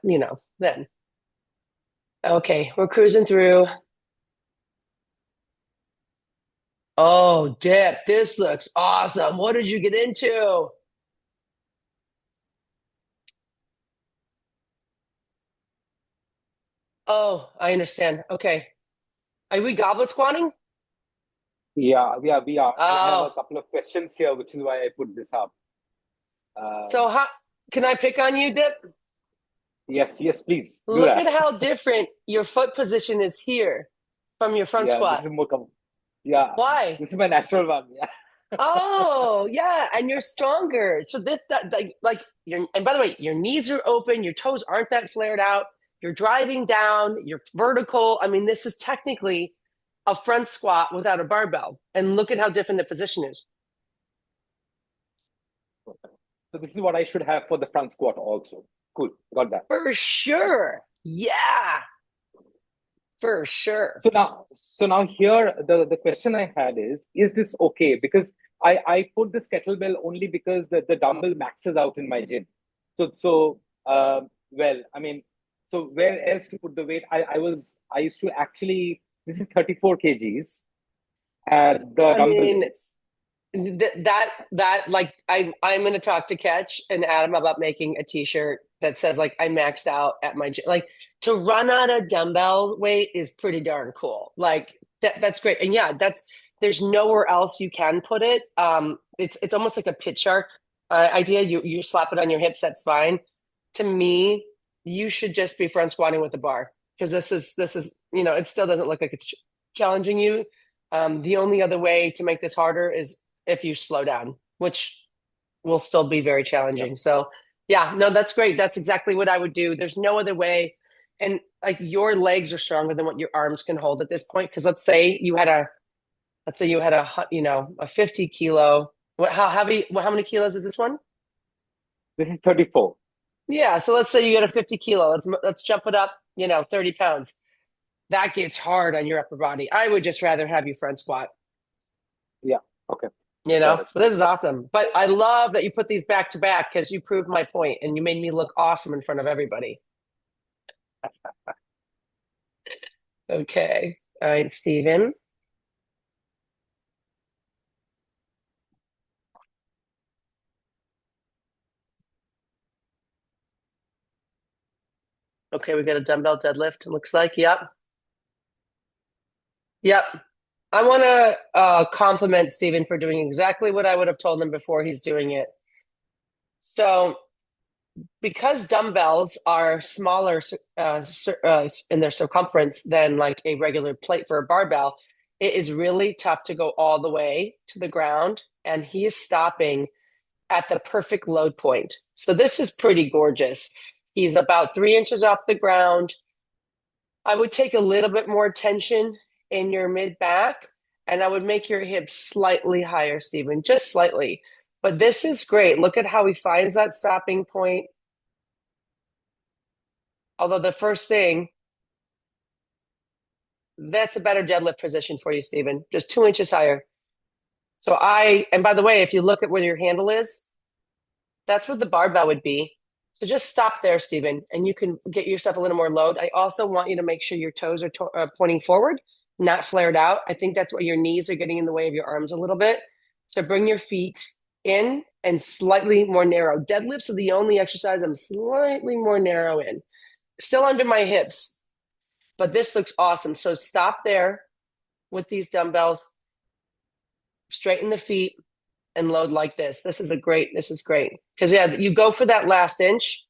then. Okay, we're cruising through. Oh, Dip, this looks awesome. What did you get into? Oh, I understand. Okay. Are we goblet squatting?
Yeah, we are. I have a
Oh,
couple of questions here, which is why I put this up.
so how can I pick on you, Dip?
Yes, please do
Look at
that.
how different your foot position is here from your front
Yeah, this
squat.
is more yeah,
Why?
this is my natural one. Yeah.
Oh, yeah, and you're stronger. So this that like your and by the way, your knees are open, your toes aren't that flared out. You're driving down, you're vertical. I mean, this is technically a front squat without a barbell. And look at how different the position is.
So this is what I should have for the front squat also. Cool, got that.
For sure. Yeah, for sure.
So now here the question I had is this okay? Because I put this kettlebell only because the dumbbell maxes out in my gym. Well, I mean, so where else to put the weight? I used to actually, this is 34 kgs at the
I
dumbbell
mean,
weights.
that like I'm going to talk to Catch and Adam about making a t-shirt that says like I maxed out at my gym. Like to run out a dumbbell weight is pretty darn cool. Like that's great. And yeah, there's nowhere else you can put it. It's almost like a pit shark idea. You slap it on your hips, that's fine. To me, you should just be front squatting with the bar because this is it still doesn't look like it's challenging you. The only other way to make this harder is if you slow down, which will still be very challenging.
Yep.
So, yeah, no, that's great. That's exactly what I would do. There's no other way. And like your legs are stronger than what your arms can hold at this point. Because let's say you had a 50 kilo. How heavy? How many kilos is this one?
This is 34.
Yeah. So let's say you got a 50 kilo. Let's jump it up. 30 pounds. That gets hard on your upper body. I would just rather have you front squat.
Yeah, okay. Got it.
But this is awesome. But I love that you put these back to back because you proved my point and you made me look awesome in front of everybody. Okay. All right, Stephen. Okay, we got a dumbbell deadlift, it looks like. Yep. Yep. I want to compliment Stephen for doing exactly what I would have told him before he's doing it. So, because dumbbells are smaller in their circumference than like a regular plate for a barbell, it is really tough to go all the way to the ground. And he is stopping at the perfect load point. So this is pretty gorgeous. He's about 3 inches off the ground. I would take a little bit more tension in your mid back, and I would make your hips slightly higher, Stephen, just slightly. But this is great. Look at how he finds that stopping point. Although the first thing, that's a better deadlift position for you, Stephen, just 2 inches higher. And by the way, if you look at where your handle is, that's where the barbell would be. So just stop there, Stephen, and you can get yourself a little more load. I also want you to make sure your toes are pointing forward, not flared out. I think that's where your knees are getting in the way of your arms a little bit. So bring your feet in and slightly more narrow. Deadlifts are the only exercise I'm slightly more narrow in. Still under my hips, but this looks awesome. So stop there with these dumbbells, straighten the feet, and load like this. This is great. Because you go for that last inch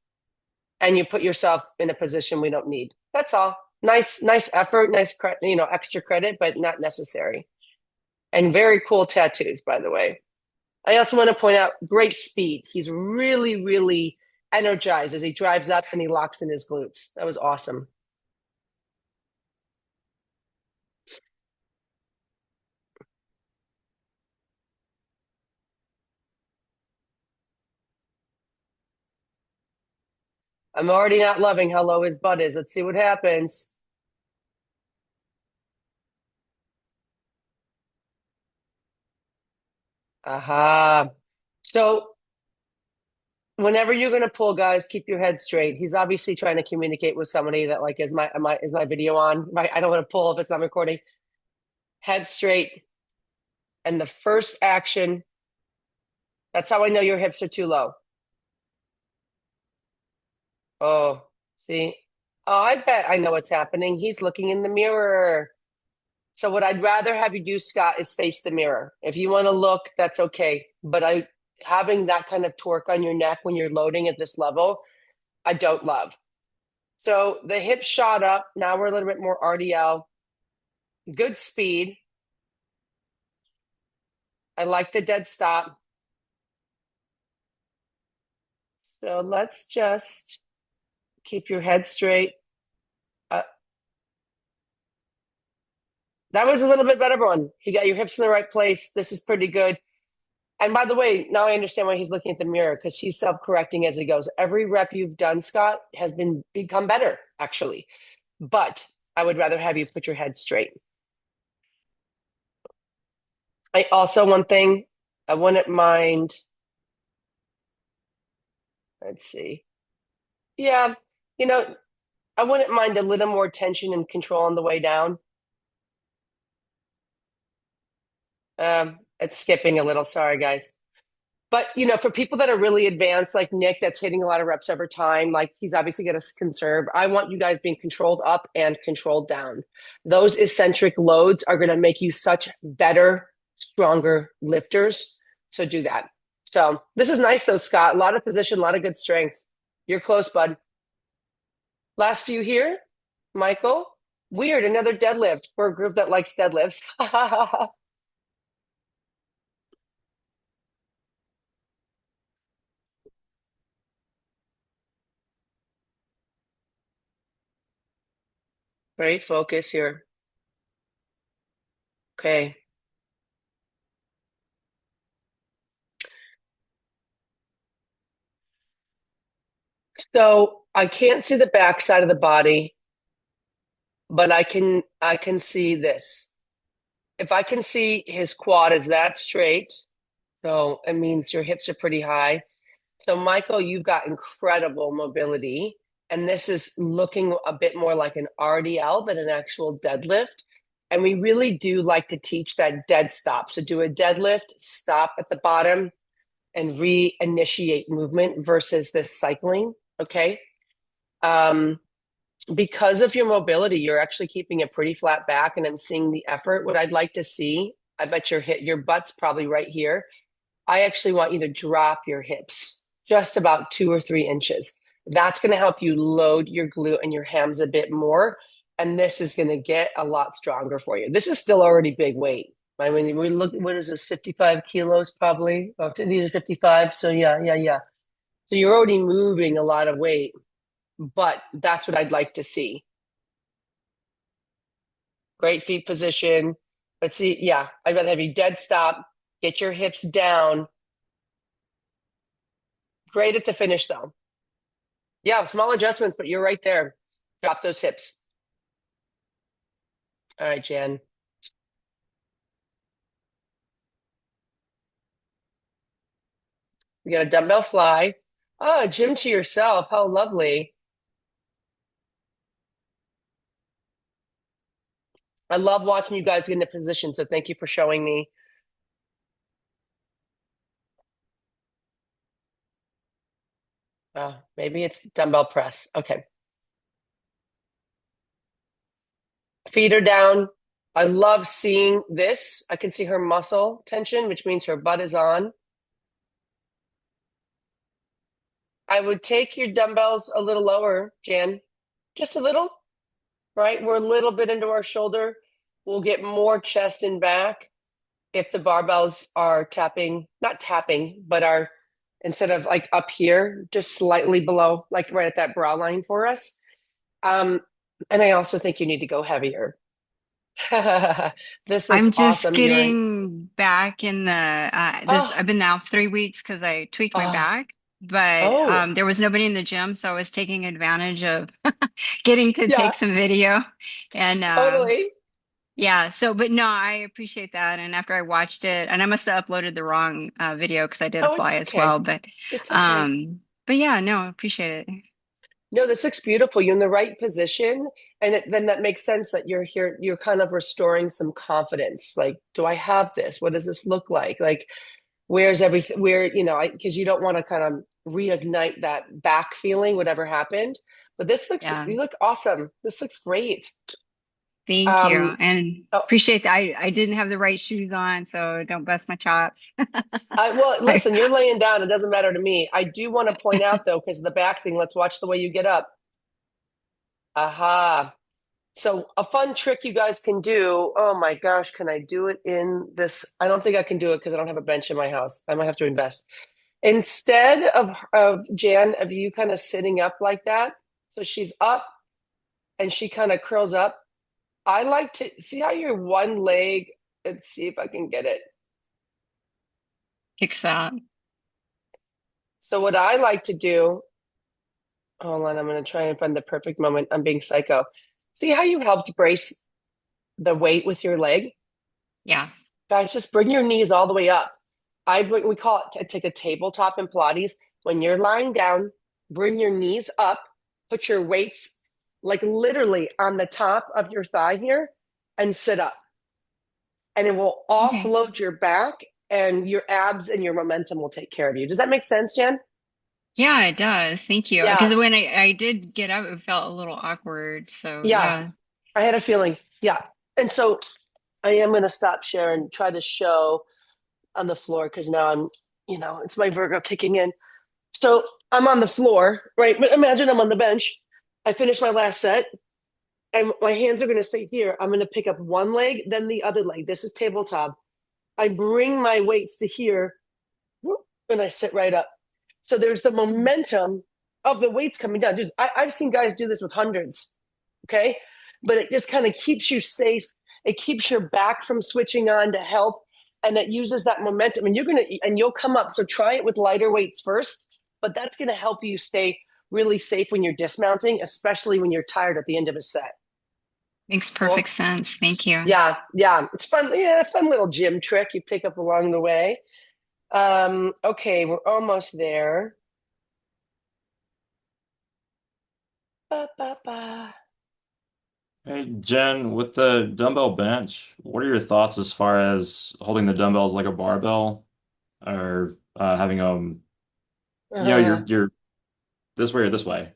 and you put yourself in a position we don't need. That's all. Nice effort, extra credit, but not necessary. And very cool tattoos, by the way. I also want to point out great speed. He's really, really energized as he drives up and he locks in his glutes. That was awesome. I'm already not loving how low his butt is. Let's see what happens. Aha. So whenever you're going to pull, guys, keep your head straight. He's obviously trying to communicate with somebody that like, is my video on? Right? I don't want to pull if it's not recording. Head straight. And the first action, that's how I know your hips are too low. Oh, see? Oh, I bet I know what's happening. He's looking in the mirror. So what I'd rather have you do, Scott, is face the mirror. If you want to look, that's okay. But having that kind of torque on your neck when you're loading at this level, I don't love. So the hips shot up. Now we're a little bit more RDL. Good speed. I like the dead stop. So let's just keep your head straight. That was a little bit better one. You got your hips in the right place. This is pretty good. And by the way, now I understand why he's looking at the mirror, because he's self-correcting as he goes. Every rep you've done, Scott, has become better, actually. But I would rather have you put your head straight. One thing, I wouldn't mind. Let's see. Yeah, I wouldn't mind a little more tension and control on the way down. It's skipping a little. Sorry, guys. But, for people that are really advanced, like Nick, that's hitting a lot of reps over time, like he's obviously going to conserve. I want you guys being controlled up and controlled down. Those eccentric loads are going to make you such better, stronger lifters. So do that. So this is nice, though, Scott. A lot of position, a lot of good strength. You're close, bud. Last few here, Michael. Weird, another deadlift for a group that likes deadlifts. Great focus here. Okay. So I can't see the back side of the body, but I can see this. If I can see his quad is that straight, so it means your hips are pretty high. So Michael, you've got incredible mobility, and this is looking a bit more like an RDL than an actual deadlift. And we really do like to teach that dead stop. So do a deadlift, stop at the bottom, and reinitiate movement versus this cycling. Okay. Because of your mobility, you're actually keeping a pretty flat back, and I'm seeing the effort. What I'd like to see, I bet your butt's probably right here. I actually want you to drop your hips just about 2 or 3 inches. That's going to help you load your glute and your hams a bit more. And this is going to get a lot stronger for you. This is still already big weight. I mean, we look, what is this, 55 kilos probably? Oh, 50 to 55. So yeah. So you're already moving a lot of weight, but that's what I'd like to see. Great feet position. But see, yeah, I'd rather have you dead stop, get your hips down. Great at the finish, though. Yeah, small adjustments, but you're right there. Drop those hips. All right, Jan. We got a dumbbell fly. Oh, gym to yourself. How lovely. I love watching you guys get into position, so thank you for showing me. Maybe it's dumbbell press. Okay. Feet are down. I love seeing this. I can see her muscle tension, which means her butt is on. I would take your dumbbells a little lower, Jan. Just a little, right? We're a little bit into our shoulder. We'll get more chest and back if the barbells are not tapping, but are instead of like up here, just slightly below, like right at that bra line for us. And I also think you need to go heavier. This looks
I'm just
awesome.
getting back in the I've been now 3 weeks because I tweaked my back, but there was nobody in the gym, so I was taking advantage of getting to take some video and
totally.
Yeah, but no, I appreciate that. And after I watched it, and I must have uploaded the wrong video because I did a fly as well, but
it's okay.
But yeah, no, I appreciate it.
No, this looks beautiful. You're in the right position. And then that makes sense that you're here. You're kind of restoring some confidence. Like, do I have this? What does this look like? Like, where's everything? Because you don't want to kind of reignite that back feeling, whatever happened. But you look awesome. This looks great.
Thank you. And appreciate that. I didn't have the right shoes on, so don't bust my chops.
Well, listen, you're laying down. It doesn't matter to me. I do want to point out, though, because of the back thing, let's watch the way you get up. Aha. So a fun trick you guys can do. Oh my gosh, can I do it in this? I don't think I can do it because I don't have a bench in my house. I might have to invest. Instead of Jan, of you kind of sitting up like that, so she's up and she kind of curls up. I like to see how your one leg, let's see if I can get it.
Kicks out.
So what I like to do, hold on, I'm going to try and find the perfect moment. I'm being psycho. See how you helped brace the weight with your leg?
Yeah.
Guys, just bring your knees all the way up. We call it take a tabletop in Pilates. When you're lying down, bring your knees up, put your weights like literally on the top of your thigh here and sit up. And it will offload your back and your abs and your momentum will take care of you. Does that make sense, Jen?
Yeah, it does. Thank you.
Yeah.
Because when I did get up, it felt a little awkward. So
yeah. I had a feeling. Yeah. And so I am going to stop share and try to show on the floor because now I'm, it's my Virgo kicking in. So I'm on the floor, right? But imagine I'm on the bench. I finished my last set and my hands are going to stay here. I'm going to pick up one leg, then the other leg. This is tabletop. I bring my weights to here and I sit right up. So there's the momentum of the weights coming down. Dude, I've seen guys do this with hundreds, okay? But it just kind of keeps you safe. It keeps your back from switching on to help, and it uses that momentum. And you'll come up. So try it with lighter weights first, but that's going to help you stay really safe when you're dismounting, especially when you're tired at the end of a set.
Makes perfect sense. Thank you.
Yeah. It's fun. Yeah, fun little gym trick you pick up along the way. Okay, we're almost there.
Hey, Jen, with the dumbbell bench, what are your thoughts as far as holding the dumbbells like a barbell or having you're this way or this way?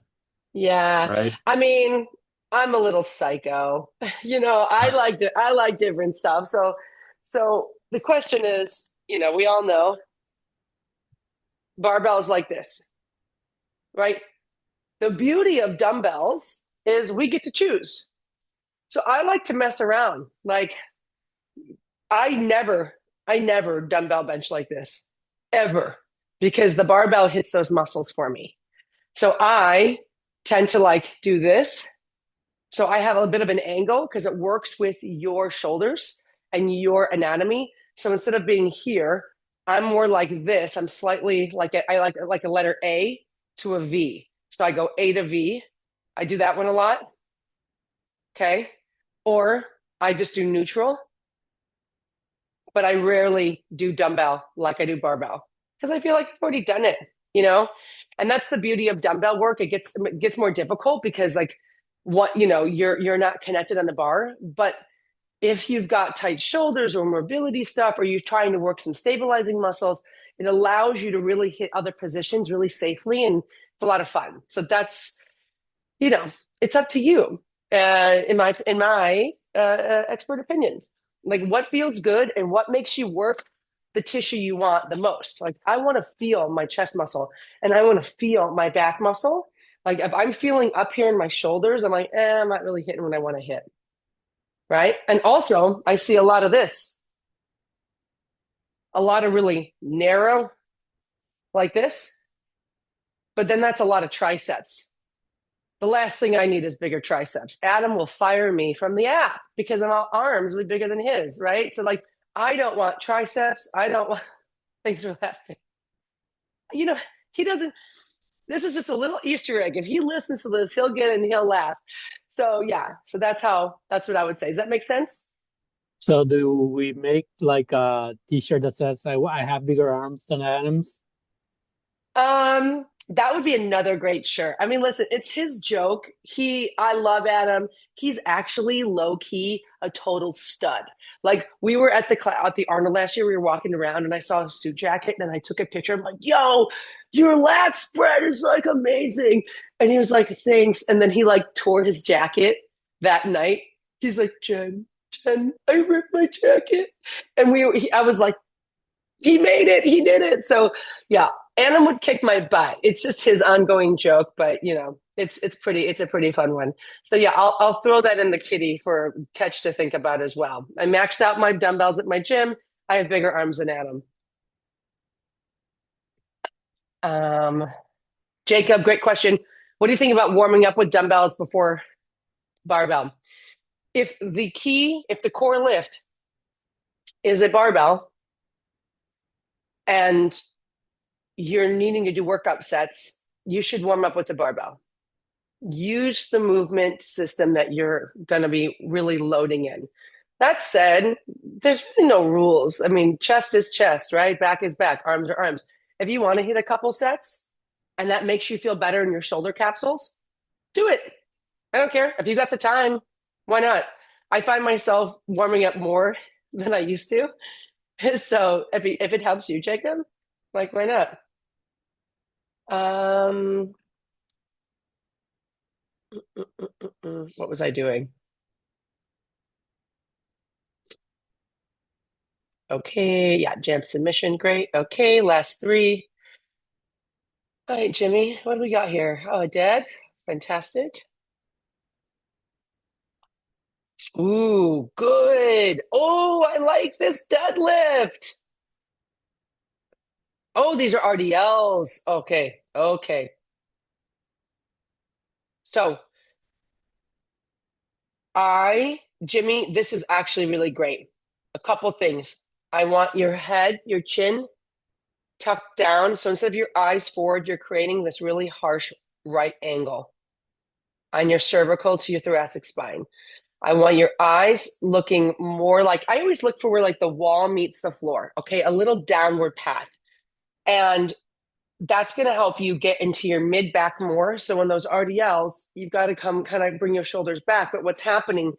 Yeah.
Right?
I mean, I'm a little psycho. I like different stuff. So the question is, we all know barbells like this, right? The beauty of dumbbells is we get to choose. So I like to mess around. Like I never dumbbell bench like this ever because the barbell hits those muscles for me. So I tend to do this. So I have a bit of an angle because it works with your shoulders and your anatomy. So instead of being here, I'm more like this. I'm slightly I like a letter A to a V. So I go A to V. I do that one a lot. Okay. Or I just do neutral. But I rarely do dumbbell like I do barbell because I feel like I've already done it, And that's the beauty of dumbbell work. It gets more difficult because you're not connected on the bar. But if you've got tight shoulders or mobility stuff, or you're trying to work some stabilizing muscles, it allows you to really hit other positions really safely, and it's a lot of fun. So that's, it's up to you. In my expert opinion, like what feels good and what makes you work the tissue you want the most. Like I want to feel my chest muscle and I want to feel my back muscle. Like if I'm feeling up here in my shoulders, I'm like, I'm not really hitting when I want to hit. Right. And also I see a lot of this, a lot of really narrow like this, but then that's a lot of triceps. The last thing I need is bigger triceps. Adam will fire me from the app because my arms will be bigger than his, right? So I don't want triceps. I don't want, thanks for laughing. He doesn't, this is just a little Easter egg. If he listens to this, he'll get it and he'll laugh. So yeah, so that's what I would say. Does that make sense?
So do we make like a t-shirt that says I have bigger arms than Adam's?
That would be another great shirt. I mean, listen, it's his joke. I love Adam. He's actually low key a total stud. Like we were at the Arnold last year. We were walking around, and I saw a suit jacket, and I took a picture. I'm like, "Yo, your lat spread is like amazing," and he was like, "Thanks." And then he like tore his jacket that night. He's like, Jen, I ripped my jacket," and I was like, "He made it. He did it." So yeah. Adam would kick my butt. It's just his ongoing joke, but it's a pretty fun one. So yeah, I'll throw that in the kitty for Catch to think about as well. I maxed out my dumbbells at my gym. I have bigger arms than Adam. Jacob, great question. What do you think about warming up with dumbbells before barbell? If the core lift is a barbell and you're needing to do workup sets, you should warm up with the barbell. Use the movement system that you're going to be really loading in. That said, there's really no rules. I mean, chest is chest, right? Back is back, arms are arms. If you want to hit a couple sets and that makes you feel better in your shoulder capsules, do it. I don't care. If you got the time, why not? I find myself warming up more than I used to. So if it helps you, Jacob, like, why not? What was I doing? Okay, yeah, Jan submission, great. Okay, last three. All right, Jimmy, what do we got here? Oh, dead, fantastic. Ooh, good. Oh, I like this deadlift. Oh, these are RDLs. Okay. So Jimmy, this is actually really great. A couple things. I want your head, your chin tucked down. So instead of your eyes forward, you're creating this really harsh right angle on your cervical to your thoracic spine. I want your eyes looking more like, I always look for where like the wall meets the floor. Okay. A little downward path. And that's going to help you get into your mid back more. So in those RDLs, you've got to come kind of bring your shoulders back. But what's happening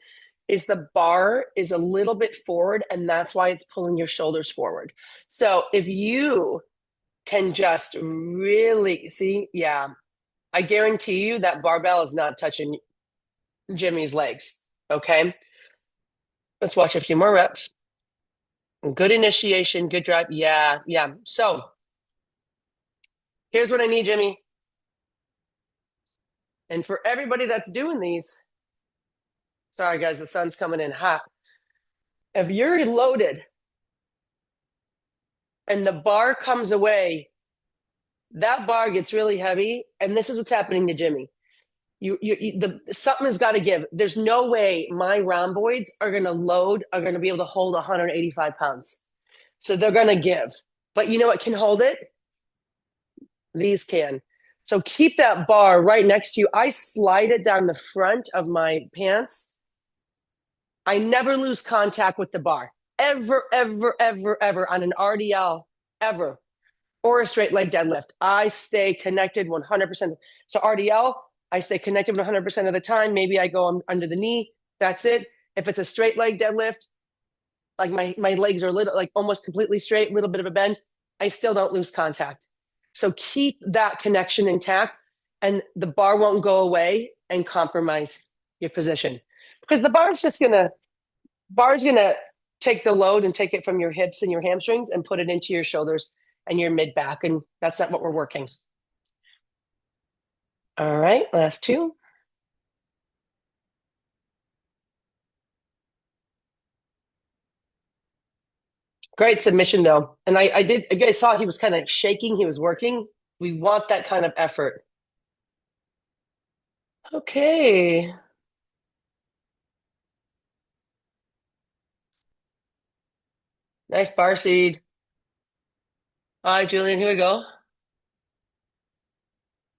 is the bar is a little bit forward, and that's why it's pulling your shoulders forward. So if you can just really see, yeah, I guarantee you that barbell is not touching Jimmy's legs. Okay. Let's watch a few more reps. Good initiation, good drive. Yeah. So here's what I need, Jimmy. And for everybody that's doing these, sorry guys, the sun's coming in hot. If you're loaded and the bar comes away, that bar gets really heavy. And this is what's happening to Jimmy. Something has got to give. There's no way my rhomboids are going to be able to hold 185 pounds. So they're going to give. But you know what can hold it? These can. So keep that bar right next to you. I slide it down the front of my pants. I never lose contact with the bar. Ever on an RDL, ever. Or a straight leg deadlift. I stay connected 100%. So RDL, I stay connected 100% of the time. Maybe I go under the knee. That's it. If it's a straight leg deadlift, like my legs are like almost completely straight, little bit of a bend, I still don't lose contact. So keep that connection intact, and the bar won't go away and compromise your position, because the bar's gonna take the load and take it from your hips and your hamstrings and put it into your shoulders and your mid back, and that's not what we're working. All right, last two. Great submission though. And I did, you guys saw he was kind of shaking, he was working. We want that kind of effort. Okay. Nice bar seed. All right, Julian, here we go.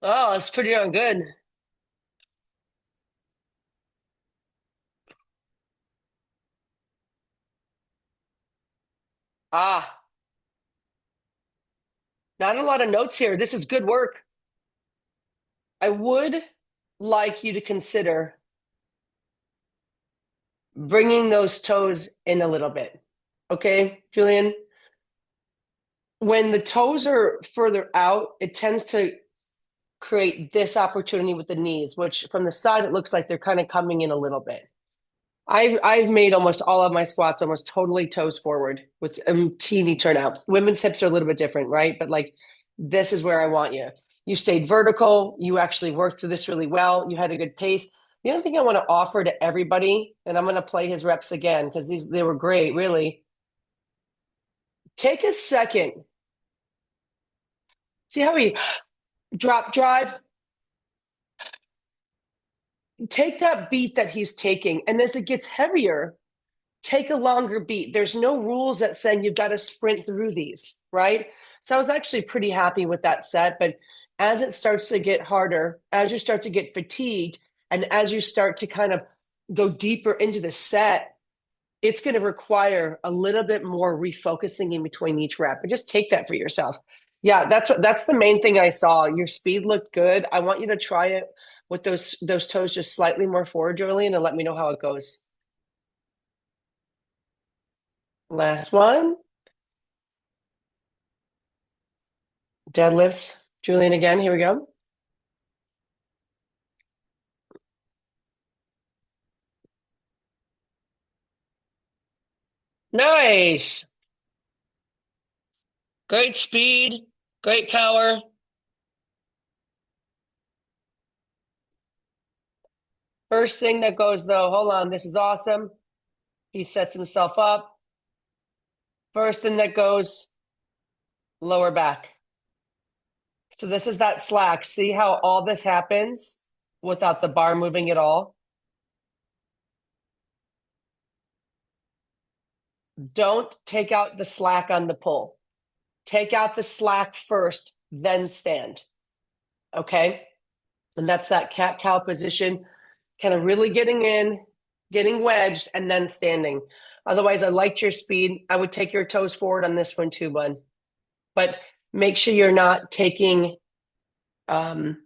Oh, that's pretty darn good. Not a lot of notes here. This is good work. I would like you to consider bringing those toes in a little bit. Okay, Julian? When the toes are further out, it tends to create this opportunity with the knees, which from the side, it looks like they're kind of coming in a little bit. I've made almost all of my squats almost totally toes forward with a teeny turnout. Women's hips are a little bit different, right? But like, this is where I want you. You stayed vertical. You actually worked through this really well. You had a good pace. The only thing I want to offer to everybody, and I'm going to play his reps again because they were great, really. Take a second. See how he drop drive? Take that beat that he's taking, and as it gets heavier, take a longer beat. There's no rules that saying you've got to sprint through these, right? So I was actually pretty happy with that set, but as it starts to get harder, as you start to get fatigued, and as you start to kind of go deeper into the set, it's going to require a little bit more refocusing in between each rep. But just take that for yourself. Yeah, that's the main thing I saw. Your speed looked good. I want you to try it with those toes just slightly more forward, Julian, and let me know how it goes. Last one. Deadlifts. Julian again. Here we go. Nice. Great speed. Great power. First thing that goes, though, hold on. This is awesome. He sets himself up. First thing that goes, lower back. So this is that slack. See how all this happens without the bar moving at all? Don't take out the slack on the pull. Take out the slack first, then stand. Okay? And that's that cat-cow position, kind of really getting in, getting wedged, and then standing. Otherwise, I liked your speed. I would take your toes forward on this one too, bud. But make sure you're not taking, allowing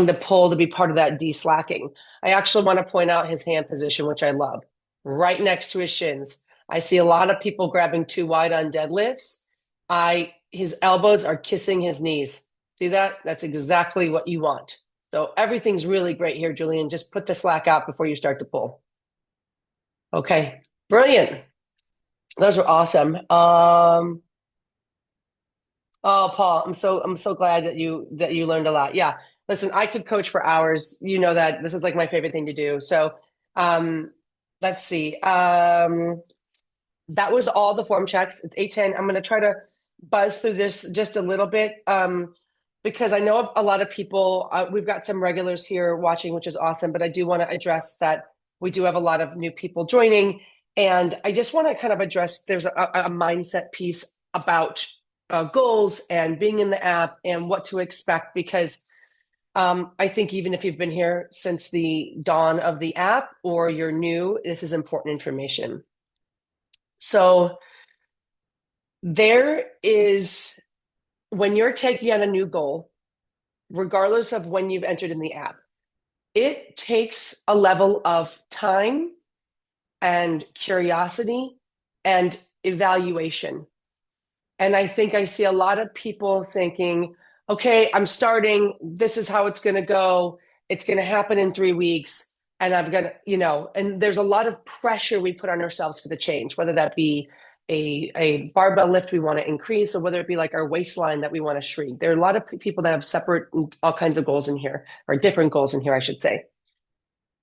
the pull to be part of that de-slacking. I actually want to point out his hand position, which I love, right next to his shins. I see a lot of people grabbing too wide on deadlifts. His elbows are kissing his knees. See that? That's exactly what you want. So everything's really great here, Julian. Just put the slack out before you start to pull. Okay, brilliant. Those were awesome. Oh, Paul, I'm so glad that you learned a lot. Yeah, listen, I could coach for hours. You know that this is like my favorite thing to do. So, let's see. That was all the form checks. It's 8:10. I'm going to try to buzz through this just a little bit because I know a lot of people. We've got some regulars here watching, which is awesome. But I do want to address that we do have a lot of new people joining, and I just want to kind of address. There's a mindset piece about goals and being in the app and what to expect because I think even if you've been here since the dawn of the app or you're new, this is important information. So there is, when you're taking on a new goal, regardless of when you've entered in the app, it takes a level of time and curiosity and evaluation. And I think I see a lot of people thinking, okay, I'm starting, this is how it's going to go. It's going to happen in 3 weeks. And I've got, and there's a lot of pressure we put on ourselves for the change, whether that be a barbell lift we want to increase, or whether it be like our waistline that we want to shrink. There are a lot of people that have separate, all kinds of goals in here, or different goals in here, I should say.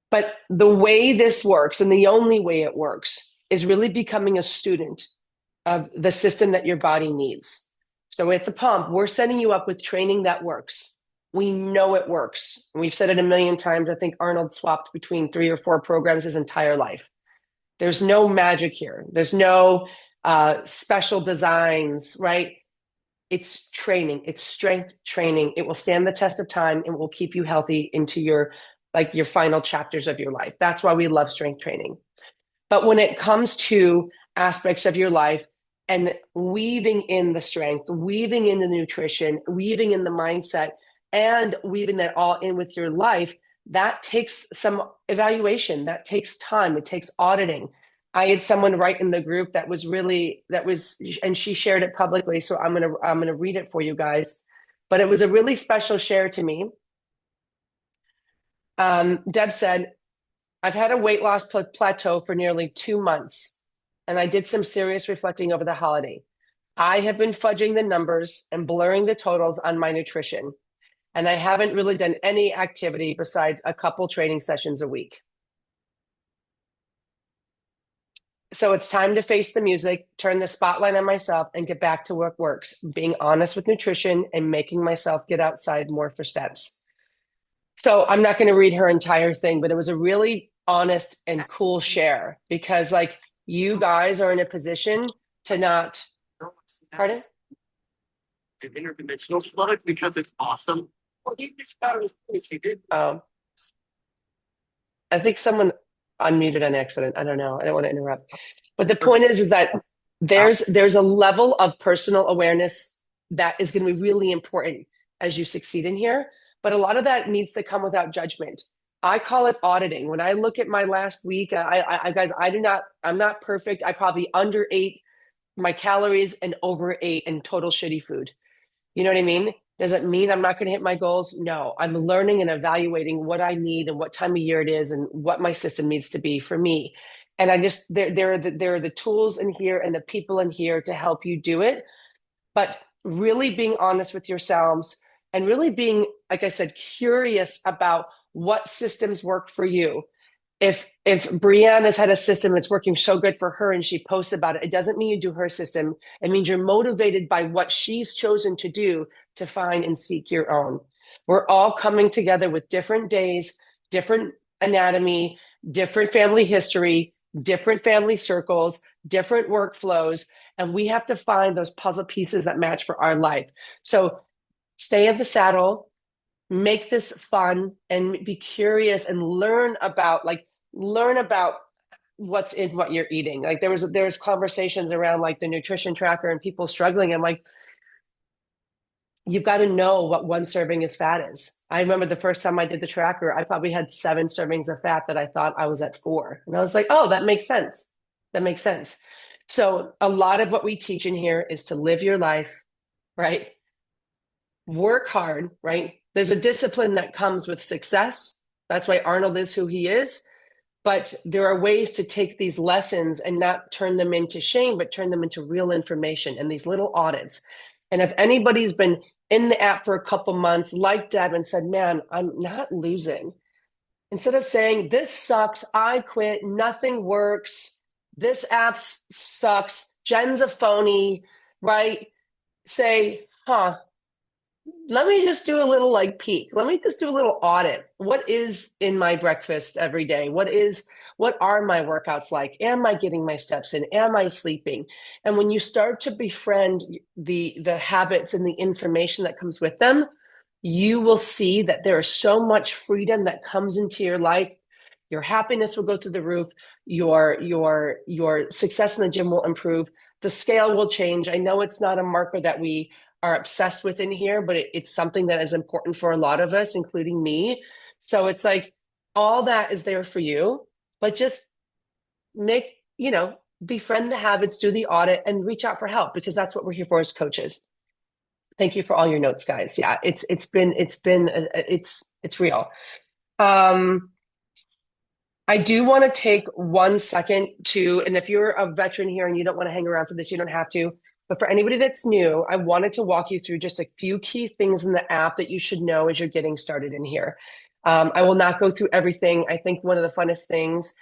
But the way this works, and the only way it works, is really becoming a student of the system that your body needs. So at the pump, we're setting you up with training that works. We know it works. We've said it a million times. I think Arnold swapped between 3 or 4 programs his entire life. There's no magic here. There's no special designs, right? It's training. It's strength training. It will stand the test of time and will keep you healthy into your final chapters of your life. That's why we love strength training. But when it comes to aspects of your life and weaving in the strength, weaving in the nutrition, weaving in the mindset, and weaving that all in with your life, that takes some evaluation, that takes time, it takes auditing. I had someone write in the group and she shared it publicly, so I'm gonna read it for you guys. But it was a really special share to me. Deb said, I've had a weight loss plateau for nearly 2 months, and I did some serious reflecting over the holiday. I have been fudging the numbers and blurring the totals on my nutrition, and I haven't really done any activity besides a couple training sessions a week. So it's time to face the music, turn the spotlight on myself, and get back to what works, being honest with nutrition and making myself get outside more for steps. So I'm not going to read her entire thing, but it was a really honest and cool share, because like, you guys are in a position to not, pardon?
The interdimensional flood, because it's awesome.
Oh, I think someone unmuted on accident. I don't know. I don't want to interrupt. But the point is that there's a level of personal awareness that is going to be really important as you succeed in here. But a lot of that needs to come without judgment. I call it auditing. When I look at my last week, guys, I'm not perfect. I probably underate my calories and overate in total shitty food. You know what I mean? Does it mean I'm not going to hit my goals? No, I'm learning and evaluating what I need and what time of year it is and what my system needs to be for me. And there are the tools in here and the people in here to help you do it. But really being honest with yourselves and really being, like I said, curious about what systems work for you. If Brianne has had a system that's working so good for her and she posts about it, it doesn't mean you do her system. It means you're motivated by what she's chosen to do to find and seek your own. We're all coming together with different days, different anatomy, different family history, different family circles, different workflows, and we have to find those puzzle pieces that match for our life. So stay in the saddle, make this fun, and be curious and learn about what's in what you're eating. Like there's conversations around like the nutrition tracker and people struggling. I'm like, you've got to know what one serving of fat is. I remember the first time I did the tracker, I probably had 7 servings of fat that I thought I was at 4. And I was like, oh, that makes sense. That makes sense. So a lot of what we teach in here is to live your life, right? Work hard, right? There's a discipline that comes with success. That's why Arnold is who he is. But there are ways to take these lessons and not turn them into shame, but turn them into real information and these little audits. And if anybody's been in the app for a couple months, like Deb, and said, man, I'm not losing. Instead of saying, this sucks, I quit, nothing works, this app sucks, Jen's a phony, right? Say, let me just do a little like peek. Let me just do a little audit. What is in my breakfast every day? What are my workouts like? Am I getting my steps in? Am I sleeping? And when you start to befriend the habits and the information that comes with them, you will see that there is so much freedom that comes into your life. Your happiness will go through the roof. Your success in the gym will improve. The scale will change. I know it's not a marker that we are obsessed with in here, but it's something that is important for a lot of us, including me. So it's like all that is there for you, but just befriend the habits, do the audit, and reach out for help, because that's what we're here for as coaches. Thank you for all your notes, guys. Yeah, it's real. I do want to take 1 second and if you're a veteran here and you don't want to hang around for this, you don't have to. But for anybody that's new, I wanted to walk you through just a few key things in the app that you should know as you're getting started in here. I will not go through everything. I think one of the funnest things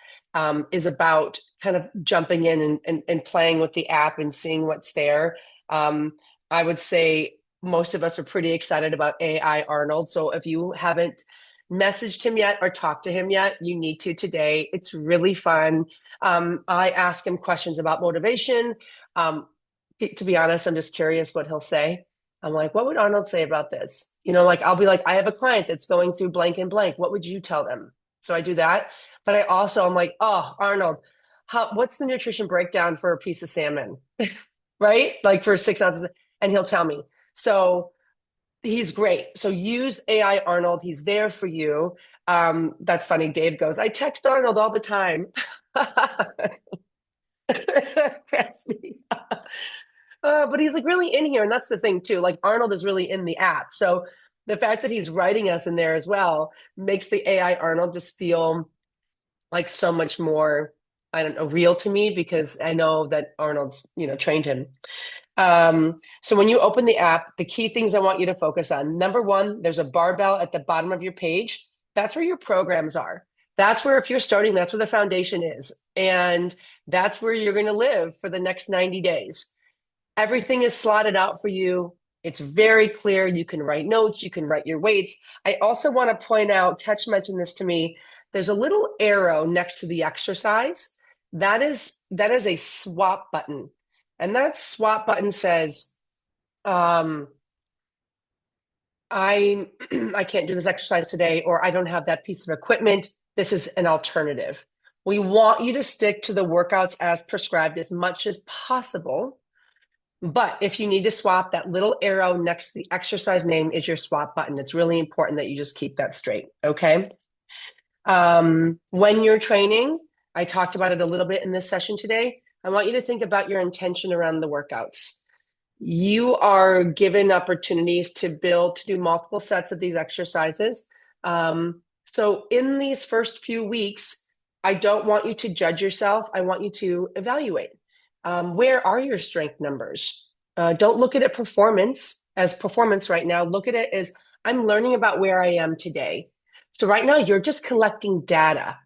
is about kind of jumping in and playing with the app and seeing what's there. I would say most of us are pretty excited about AI Arnold. So if you haven't messaged him yet or talked to him yet, you need to today. It's really fun. I ask him questions about motivation. To be honest, I'm just curious what he'll say. I'm like, what would Arnold say about this? I'll be like, I have a client that's going through blank and blank. What would you tell them? So I do that. But I'm like, oh, Arnold, what's the nutrition breakdown for a piece of salmon? Right? Like for 6 ounces. And he'll tell me. So He's great. So use AI Arnold. He's there for you. That's funny. Dave goes, I text Arnold all the time. That's me. But he's like really in here. And that's the thing too. Like Arnold is really in the app. So the fact that he's writing us in there as well makes the AI Arnold just feel like so much more, I don't know, real to me, because I know that Arnold's, trained him. So when you open the app, the key things I want you to focus on. Number one, there's a barbell at the bottom of your page. That's where your programs are. That's where, if you're starting, that's where the foundation is. And that's where you're going to live for the next 90 days. Everything is slotted out for you. It's very clear. You can write notes. You can write your weights. I also want to point out, Ketch mentioned this to me, there's a little arrow next to the exercise. That is a swap button. And that swap button says, I can't do this exercise today, or I don't have that piece of equipment. This is an alternative. We want you to stick to the workouts as prescribed as much as possible. But if you need to swap, that little arrow next to the exercise name is your swap button. It's really important that you just keep that straight, okay? When you're training, I talked about it a little bit in this session today. I want you to think about your intention around the workouts. You are given opportunities to do multiple sets of these exercises. So in these first few weeks, I don't want you to judge yourself. I want you to evaluate. Where are your strength numbers? Don't look at it as performance right now. Look at it as I'm learning about where I am today. So right now you're just collecting data.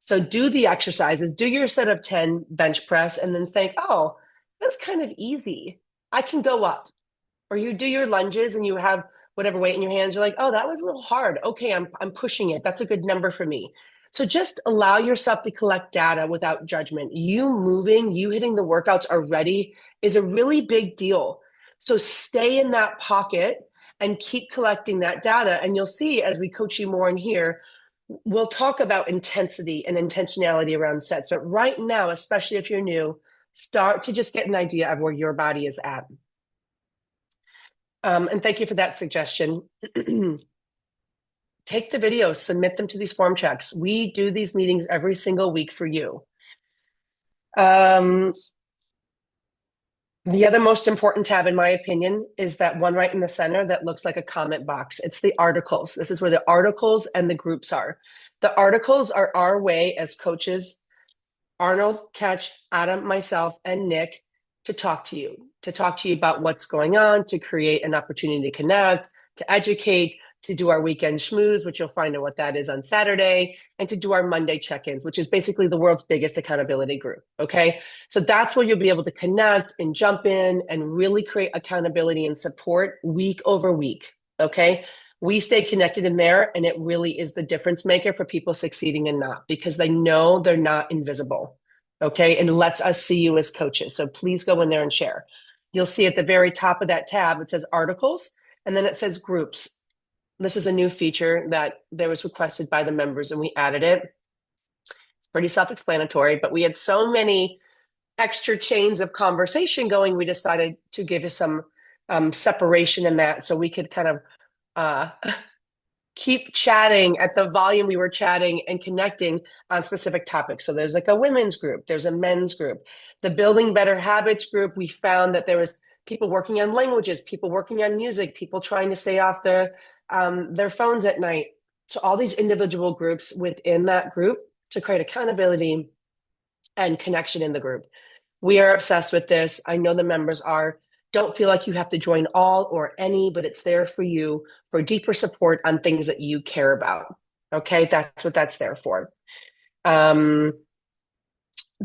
So do the exercises, do your set of 10 bench press, and then think, oh, that's kind of easy. I can go up. Or you do your lunges and you have whatever weight in your hands. You're like, oh, that was a little hard. Okay, I'm pushing it. That's a good number for me. So just allow yourself to collect data without judgment. You moving, you hitting the workouts already is a really big deal. So stay in that pocket and keep collecting that data. And you'll see as we coach you more in here, we'll talk about intensity and intentionality around sets. But right now, especially if you're new, start to just get an idea of where your body is at. And thank you for that suggestion. Take the videos, submit them to these form checks. We do these meetings every single week for you. The other most important tab, in my opinion, is that one right in the center that looks like a comment box. It's the articles. This is where the articles and the groups are. The articles are our way as coaches, Arnold, Ketch, Adam, myself, and Nick, to talk to you about what's going on, to create an opportunity to connect, to educate, to do our weekend schmooze, which you'll find out what that is on Saturday, and to do our Monday check-ins, which is basically the world's biggest accountability group, okay? So that's where you'll be able to connect and jump in and really create accountability and support week over week, okay? We stay connected in there, and it really is the difference maker for people succeeding and not, because they know they're not invisible, okay? And lets us see you as coaches. So please go in there and share. You'll see at the very top of that tab, it says articles, and then it says groups. This is a new feature that was requested by the members, and we added it. It's pretty self-explanatory, but we had so many extra chains of conversation going, we decided to give you some separation in that so we could kind of keep chatting at the volume we were chatting and connecting on specific topics. So there's like a women's group, there's a men's group. The Building Better Habits group, we found that there was people working on languages, people working on music, people trying to stay off their phones at night. So all these individual groups within that group to create accountability and connection in the group. We are obsessed with this. I know the members are. Don't feel like you have to join all or any, but it's there for you for deeper support on things that you care about. Okay, that's what that's there for. The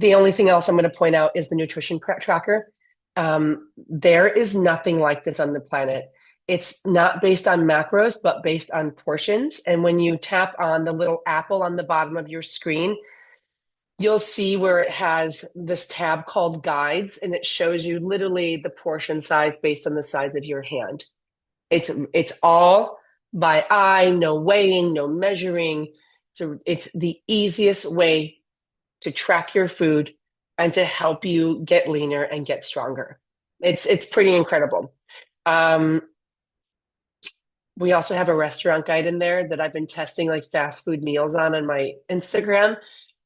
only thing else I'm going to point out is the nutrition tracker. There is nothing like this on the planet. It's not based on macros, but based on portions. And when you tap on the little apple on the bottom of your screen, you'll see where it has this tab called guides, and it shows you literally the portion size based on the size of your hand. It's all by eye, no weighing, no measuring. So it's the easiest way to track your food and to help you get leaner and get stronger. It's pretty incredible. We also have a restaurant guide in there that I've been testing like fast food meals on my Instagram.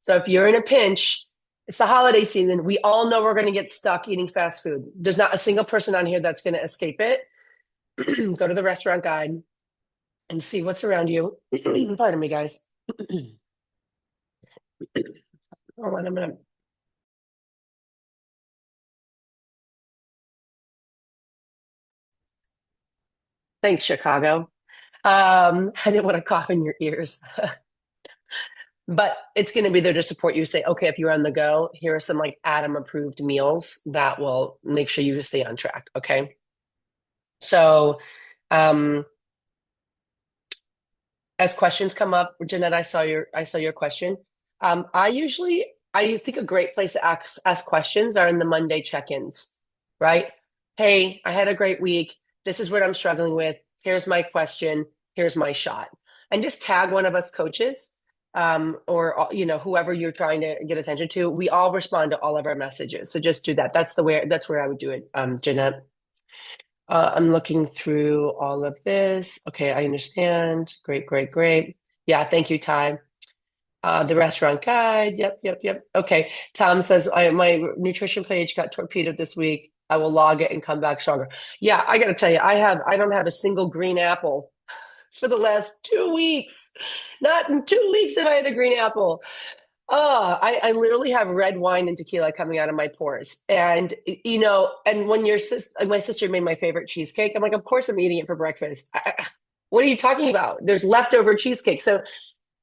So if you're in a pinch, it's the holiday season. We all know we're going to get stuck eating fast food. There's not a single person on here that's going to escape it. Go to the restaurant guide and see what's around you. Pardon me, guys. Hold on a minute. Thanks, Chicago. I didn't want to cough in your ears. But it's going to be there to support you. Say, okay, if you're on the go, here are some like Adam approved meals that will make sure you stay on track. Okay. So, as questions come up, Jeanette, I saw your question. I think a great place to ask questions are in the Monday check-ins, right? Hey, I had a great week. This is what I'm struggling with. Here's my question. Here's my shot. And just tag one of us coaches, or whoever you're trying to get attention to. We all respond to all of our messages. So just do that. That's where I would do it, Jeanette. I'm looking through all of this. Okay, I understand. Great, great, great. Yeah, thank you, Ty. The restaurant guide. Yep. Okay. Tom says, my nutrition page got torpedoed this week. I will log it and come back stronger. Yeah, I got to tell you, I don't have a single green apple for the last 2 weeks. Not in 2 weeks have I had a green apple. Oh, I literally have red wine and tequila coming out of my pores. And, and when my sister made my favorite cheesecake, I'm like, of course I'm eating it for breakfast. What are you talking about? There's leftover cheesecake. So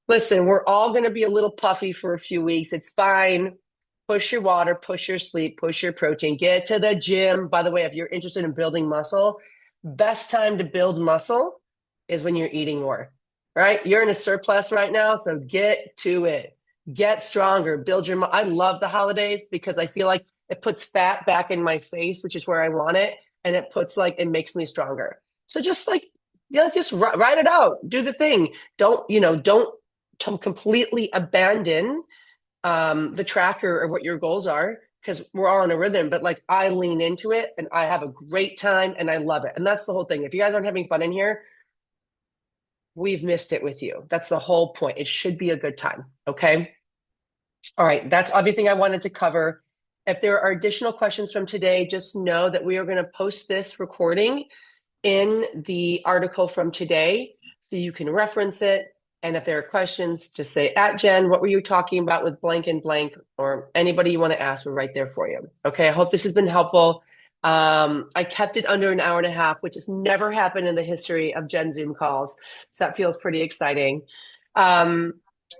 listen, we're all going to be a little puffy for a few weeks. It's fine. Push your water, push your sleep, push your protein, get to the gym. By the way, if you're interested in building muscle, best time to build muscle is when you're eating more, right? You're in a surplus right now. So get to it. Get stronger, build your. I love the holidays because I feel like it puts fat back in my face, which is where I want it, and it makes me stronger. So just just write it out, do the thing. Don't completely abandon the tracker or what your goals are, because we're all in a rhythm. But like I lean into it, and I have a great time, and I love it. And that's the whole thing. If you guys aren't having fun in here, we've missed it with you. That's the whole point. It should be a good time. Okay. All right. That's everything I wanted to cover. If there are additional questions from today, just know that we are going to post this recording in the article from today so you can reference it. And if there are questions, just say, @Jen, what were you talking about with blank and blank? Or anybody you want to ask, we're right there for you. Okay. I hope this has been helpful. I kept it under an hour and a half, which has never happened in the history of Gen Zoom calls. So that feels pretty exciting.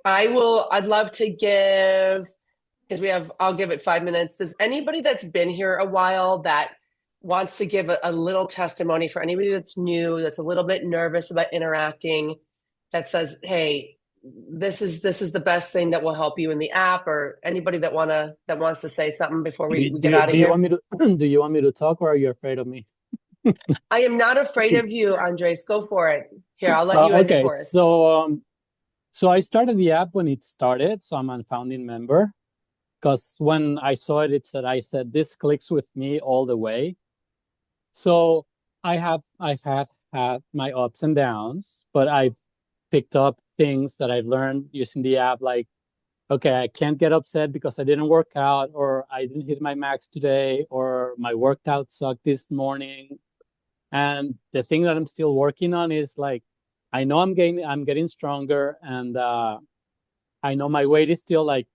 I'd love to give, I'll give it 5 minutes. Does anybody that's been here a while that wants to give a little testimony for anybody that's new, that's a little bit nervous about interacting, that says, hey, this is the best thing that will help you in the app, or anybody that wants to say something before we get out of here?
Do you want me to talk, or are you afraid of me?
I am not afraid of you, Andres. Go for it. Here, I'll let you end it for us.
So I started the app when it started, so I'm a founding member. Because when I saw it, I said this clicks with me all the way. So I've had my ups and downs, but I've picked up things that I've learned using the app, like, okay, I can't get upset because I didn't work out, or I didn't hit my max today, or my workout sucked this morning. And the thing that I'm still working on is like, I know I'm getting stronger, and I know my weight is still like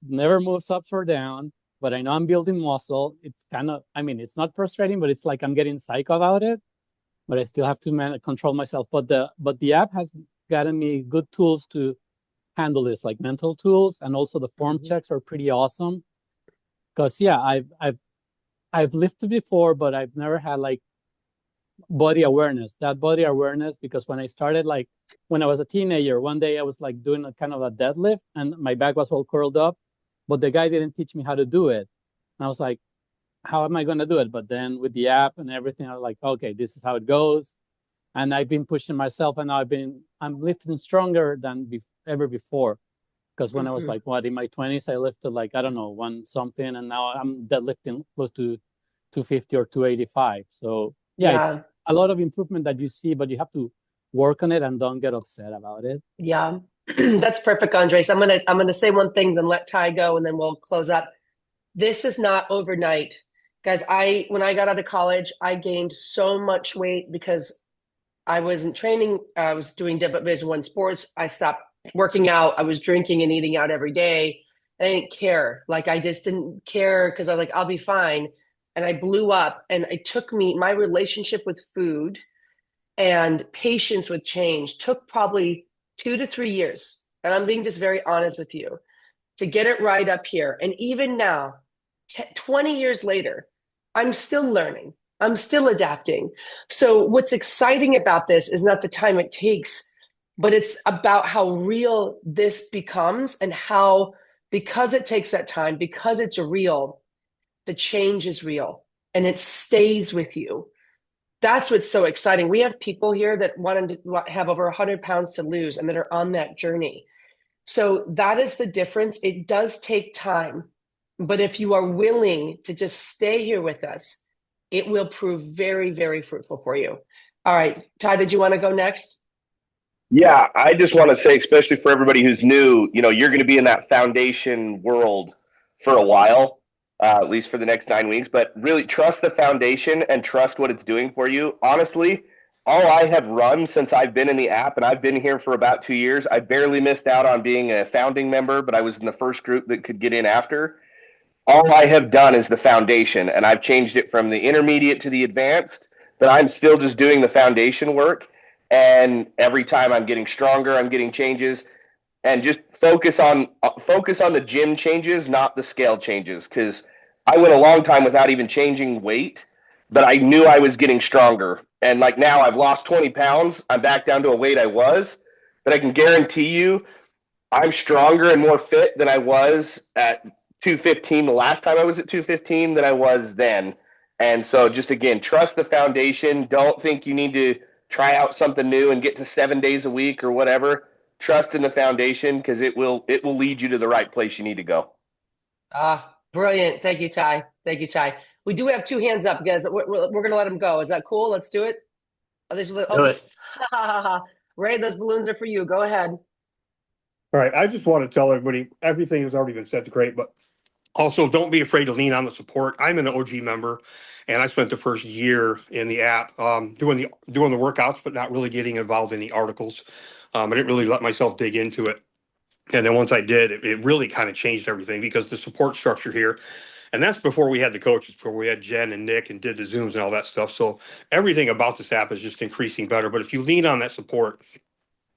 never moves up or down, but I know I'm building muscle. It's kind of, it's not frustrating, but it's like I'm getting psycho about it, but I still have to control myself. But the app has gotten me good tools to handle this, like mental tools, and also the form checks are pretty awesome. Because I've lifted before, but I've never had like body awareness, because when I started, like when I was a teenager, one day I was like doing a kind of a deadlift and my back was all curled up, but the guy didn't teach me how to do it. And I was like, how am I going to do it? But then with the app and everything, I was like, okay, this is how it goes. And I've been pushing myself, and now I'm lifting stronger than ever before. Because when I was like, in my 20s, I lifted like, I don't know, 1 something, and now I'm deadlifting close to 250 or 285. So yeah, it's a lot of improvement that you see, but you have to work on it and don't get upset about it.
Yeah, that's perfect, Andres. I'm gonna say one thing, then let Ty go, and then we'll close up. This is not overnight, guys. When I got out of college, I gained so much weight because I wasn't training. I was doing Division I sports. I stopped working out. I was drinking and eating out every day. I didn't care. Like, I just didn't care because I was like, I'll be fine. And I blew up. And it took me, my relationship with food and patience with change took probably 2 to 3 years. And I'm being just very honest with you to get it right up here. And even now, 20 years later, I'm still learning. I'm still adapting. So what's exciting about this is not the time it takes, but it's about how real this becomes and how, because it takes that time, because it's real, the change is real and it stays with you. That's what's so exciting. We have people here that want to have over 100 pounds to lose and that are on that journey. So that is the difference. It does take time, but if you are willing to just stay here with us, it will prove very, very fruitful for you. All right, Ty, did you want to go next?
Yeah, I just want to say, especially for everybody who's new, you're going to be in that foundation world for a while, at least for the next 9 weeks, but really trust the foundation and trust what it's doing for you. Honestly, all I have run since I've been in the app, and I've been here for about 2 years, I barely missed out on being a founding member, but I was in the first group that could get in after. All I have done is the foundation, and I've changed it from the intermediate to the advanced, but I'm still just doing the foundation work. And every time I'm getting stronger, I'm getting changes, and just focus on the gym changes, not the scale changes. Because I went a long time without even changing weight, but I knew I was getting stronger. And like now I've lost 20 pounds. I'm back down to a weight I was, but I can guarantee you I'm stronger and more fit than I was at 215 the last time I was at 215 than I was then. And so just again, trust the foundation. Don't think you need to try out something new and get to 7 days a week or whatever. Trust in the foundation because it will lead you to the right place you need to go.
Brilliant. Thank you, Ty. Thank you, Ty. We do have 2 hands up, guys. We're going to let them go. Is that cool? Let's do it.
Do it.
Ray, those balloons are for you. Go ahead.
All right. I just want to tell everybody everything has already been said to great, but also don't be afraid to lean on the support. I'm an OG member, and I spent the first year in the app doing the workouts, but not really getting involved in the articles. I didn't really let myself dig into it. And then once I did, it really kind of changed everything because the support structure here, and that's before we had the coaches, before we had Jen and Nick and did the Zooms and all that stuff. So everything about this app is just increasing better. But if you lean on that support,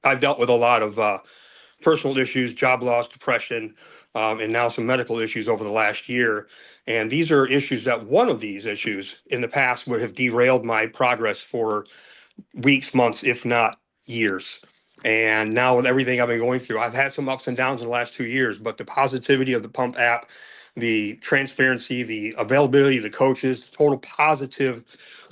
I've dealt with a lot of personal issues, job loss, depression, and now some medical issues over the last year. And these are issues that one of these issues in the past would have derailed my progress for weeks, months, if not years. And now with everything I've been going through, I've had some ups and downs in the last 2 years, but the positivity of the Pump app, the transparency, the availability of the coaches, the total positive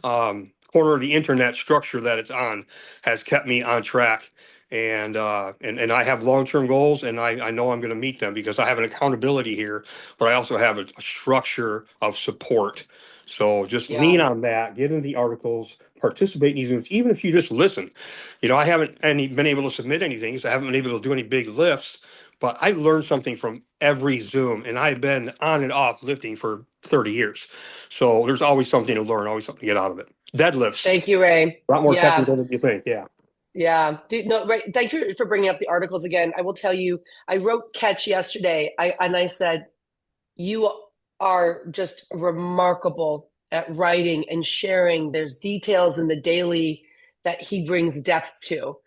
corner of the internet structure that it's on has kept me on track. And I have long-term goals, and I know I'm going to meet them because I have an accountability here, but I also have a structure of support. So just lean on that, get into the articles, participate in these, even if you just listen. I haven't been able to submit anything, so I haven't been able to do any big lifts, but I learned something from every Zoom, and I've been on and off lifting for 30 years. So there's always something to learn, always something to get out of it. Deadlifts.
Thank you, Ray.
A lot more technical than you think, yeah.
Yeah. Ray, thank you for bringing up the articles again. I will tell you, I wrote Catch yesterday, and I said, you are just remarkable at writing and sharing. There's details in the daily that he brings depth to.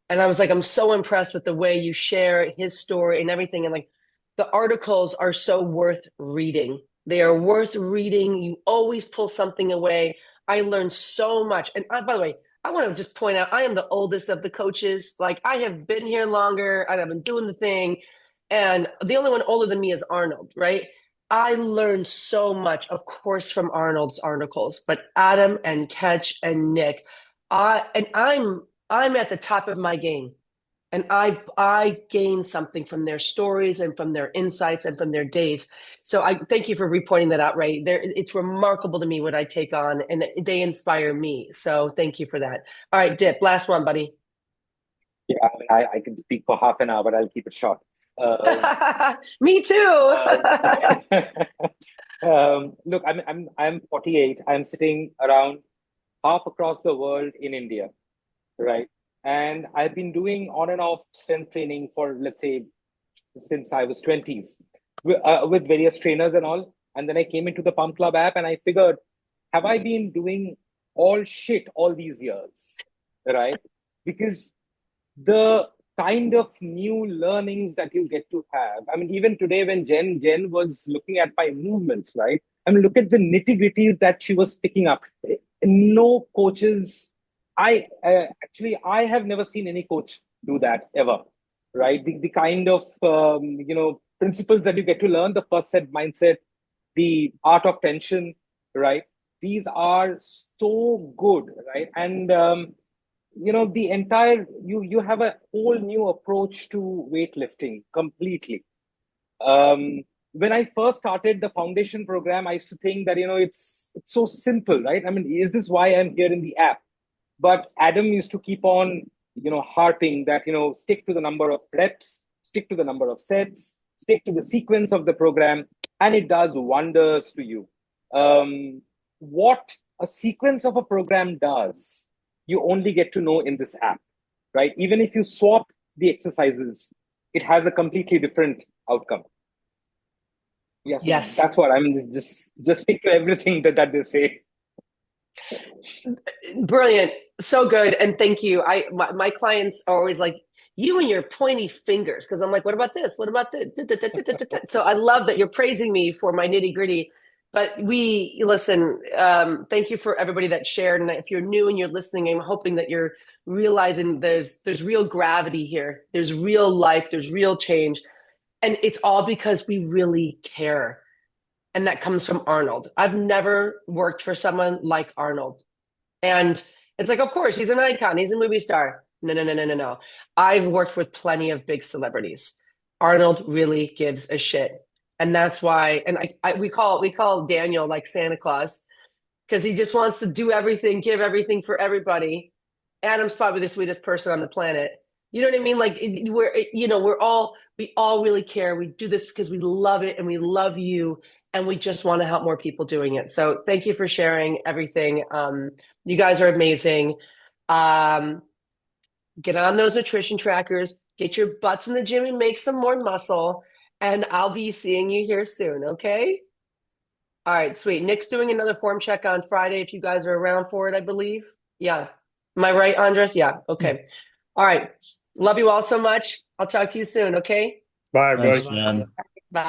And I was like, I'm so impressed with the way you share his story and everything. And like, the articles are so worth reading. They are worth reading. You always pull something away. I learned so much. And by the way, I want to just point out, I am the oldest of the coaches. Like, I have been here longer and I've been doing the thing. And the only one older than me is Arnold, right? I learned so much, of course, from Arnold's articles, but Adam and Catch and Nick, I'm at the top of my game. And I gain something from their stories and from their insights and from their days. So I thank you for repointing that out, Ray. It's remarkable to me what I take on, and they inspire me. So thank you for that. All right, Dip, last one, buddy.
Yeah, I can speak for half an hour, but I'll keep it short.
Me too.
Look, I'm 48. I'm sitting around half across the world in India, right? And I've been doing on and off strength training for, let's say, since I was 20s with various trainers and all. And then I came into the Pump Club app and I figured, have I been doing all shit all these years, right? Because the kind of new learnings that you get to have. I mean, even today when Jen was looking at my movements, right? I mean, look at the nitty-gritties that she was picking up. No coaches, I have never seen any coach do that ever, right? The kind of, principles that you get to learn, the first set mindset, the art of tension, right? These are so good, right? And, the entire, you have a whole new approach to weightlifting completely. When I first started the foundation program, I used to think that, it's so simple, right? I mean, is this why I'm here in the app? But Adam used to keep on, harping that, stick to the number of reps, stick to the number of sets, stick to the sequence of the program, and it does wonders to you. What a sequence of a program does, you only get to know in this app, right? Even if you swap the exercises, it has a completely different outcome. Yeah, so
yes,
that's what I'm just stick to everything that they say.
Brilliant, so good, and thank you. My clients are always like, you and your pointy fingers, because I'm like, what about this? What about this? So I love that you're praising me for my nitty gritty. But listen, thank you for everybody that shared. And if you're new and you're listening, I'm hoping that you're realizing there's real gravity here. There's real life, there's real change. And it's all because we really care. And that comes from Arnold. I've never worked for someone like Arnold. And it's like, of course, he's an icon. He's a movie star. No. I've worked with plenty of big celebrities. Arnold really gives a shit. And that's why, and we call Daniel like Santa Claus, because he just wants to do everything, give everything for everybody. Adam's probably the sweetest person on the planet. You know what I mean? Like we all really care. We do this because we love it and we love you and we just want to help more people doing it. So thank you for sharing everything. You guys are amazing. Get on those nutrition trackers, get your butts in the gym and make some more muscle. And I'll be seeing you here soon, okay? All right, sweet. Nick's doing another form check on Friday if you guys are around for it, I believe. Yeah. Am I right, Andres? Yeah. Okay. All right. Love you all so much. I'll talk to you soon, okay?
Bye, everybody.
Thanks, Jen.
Bye.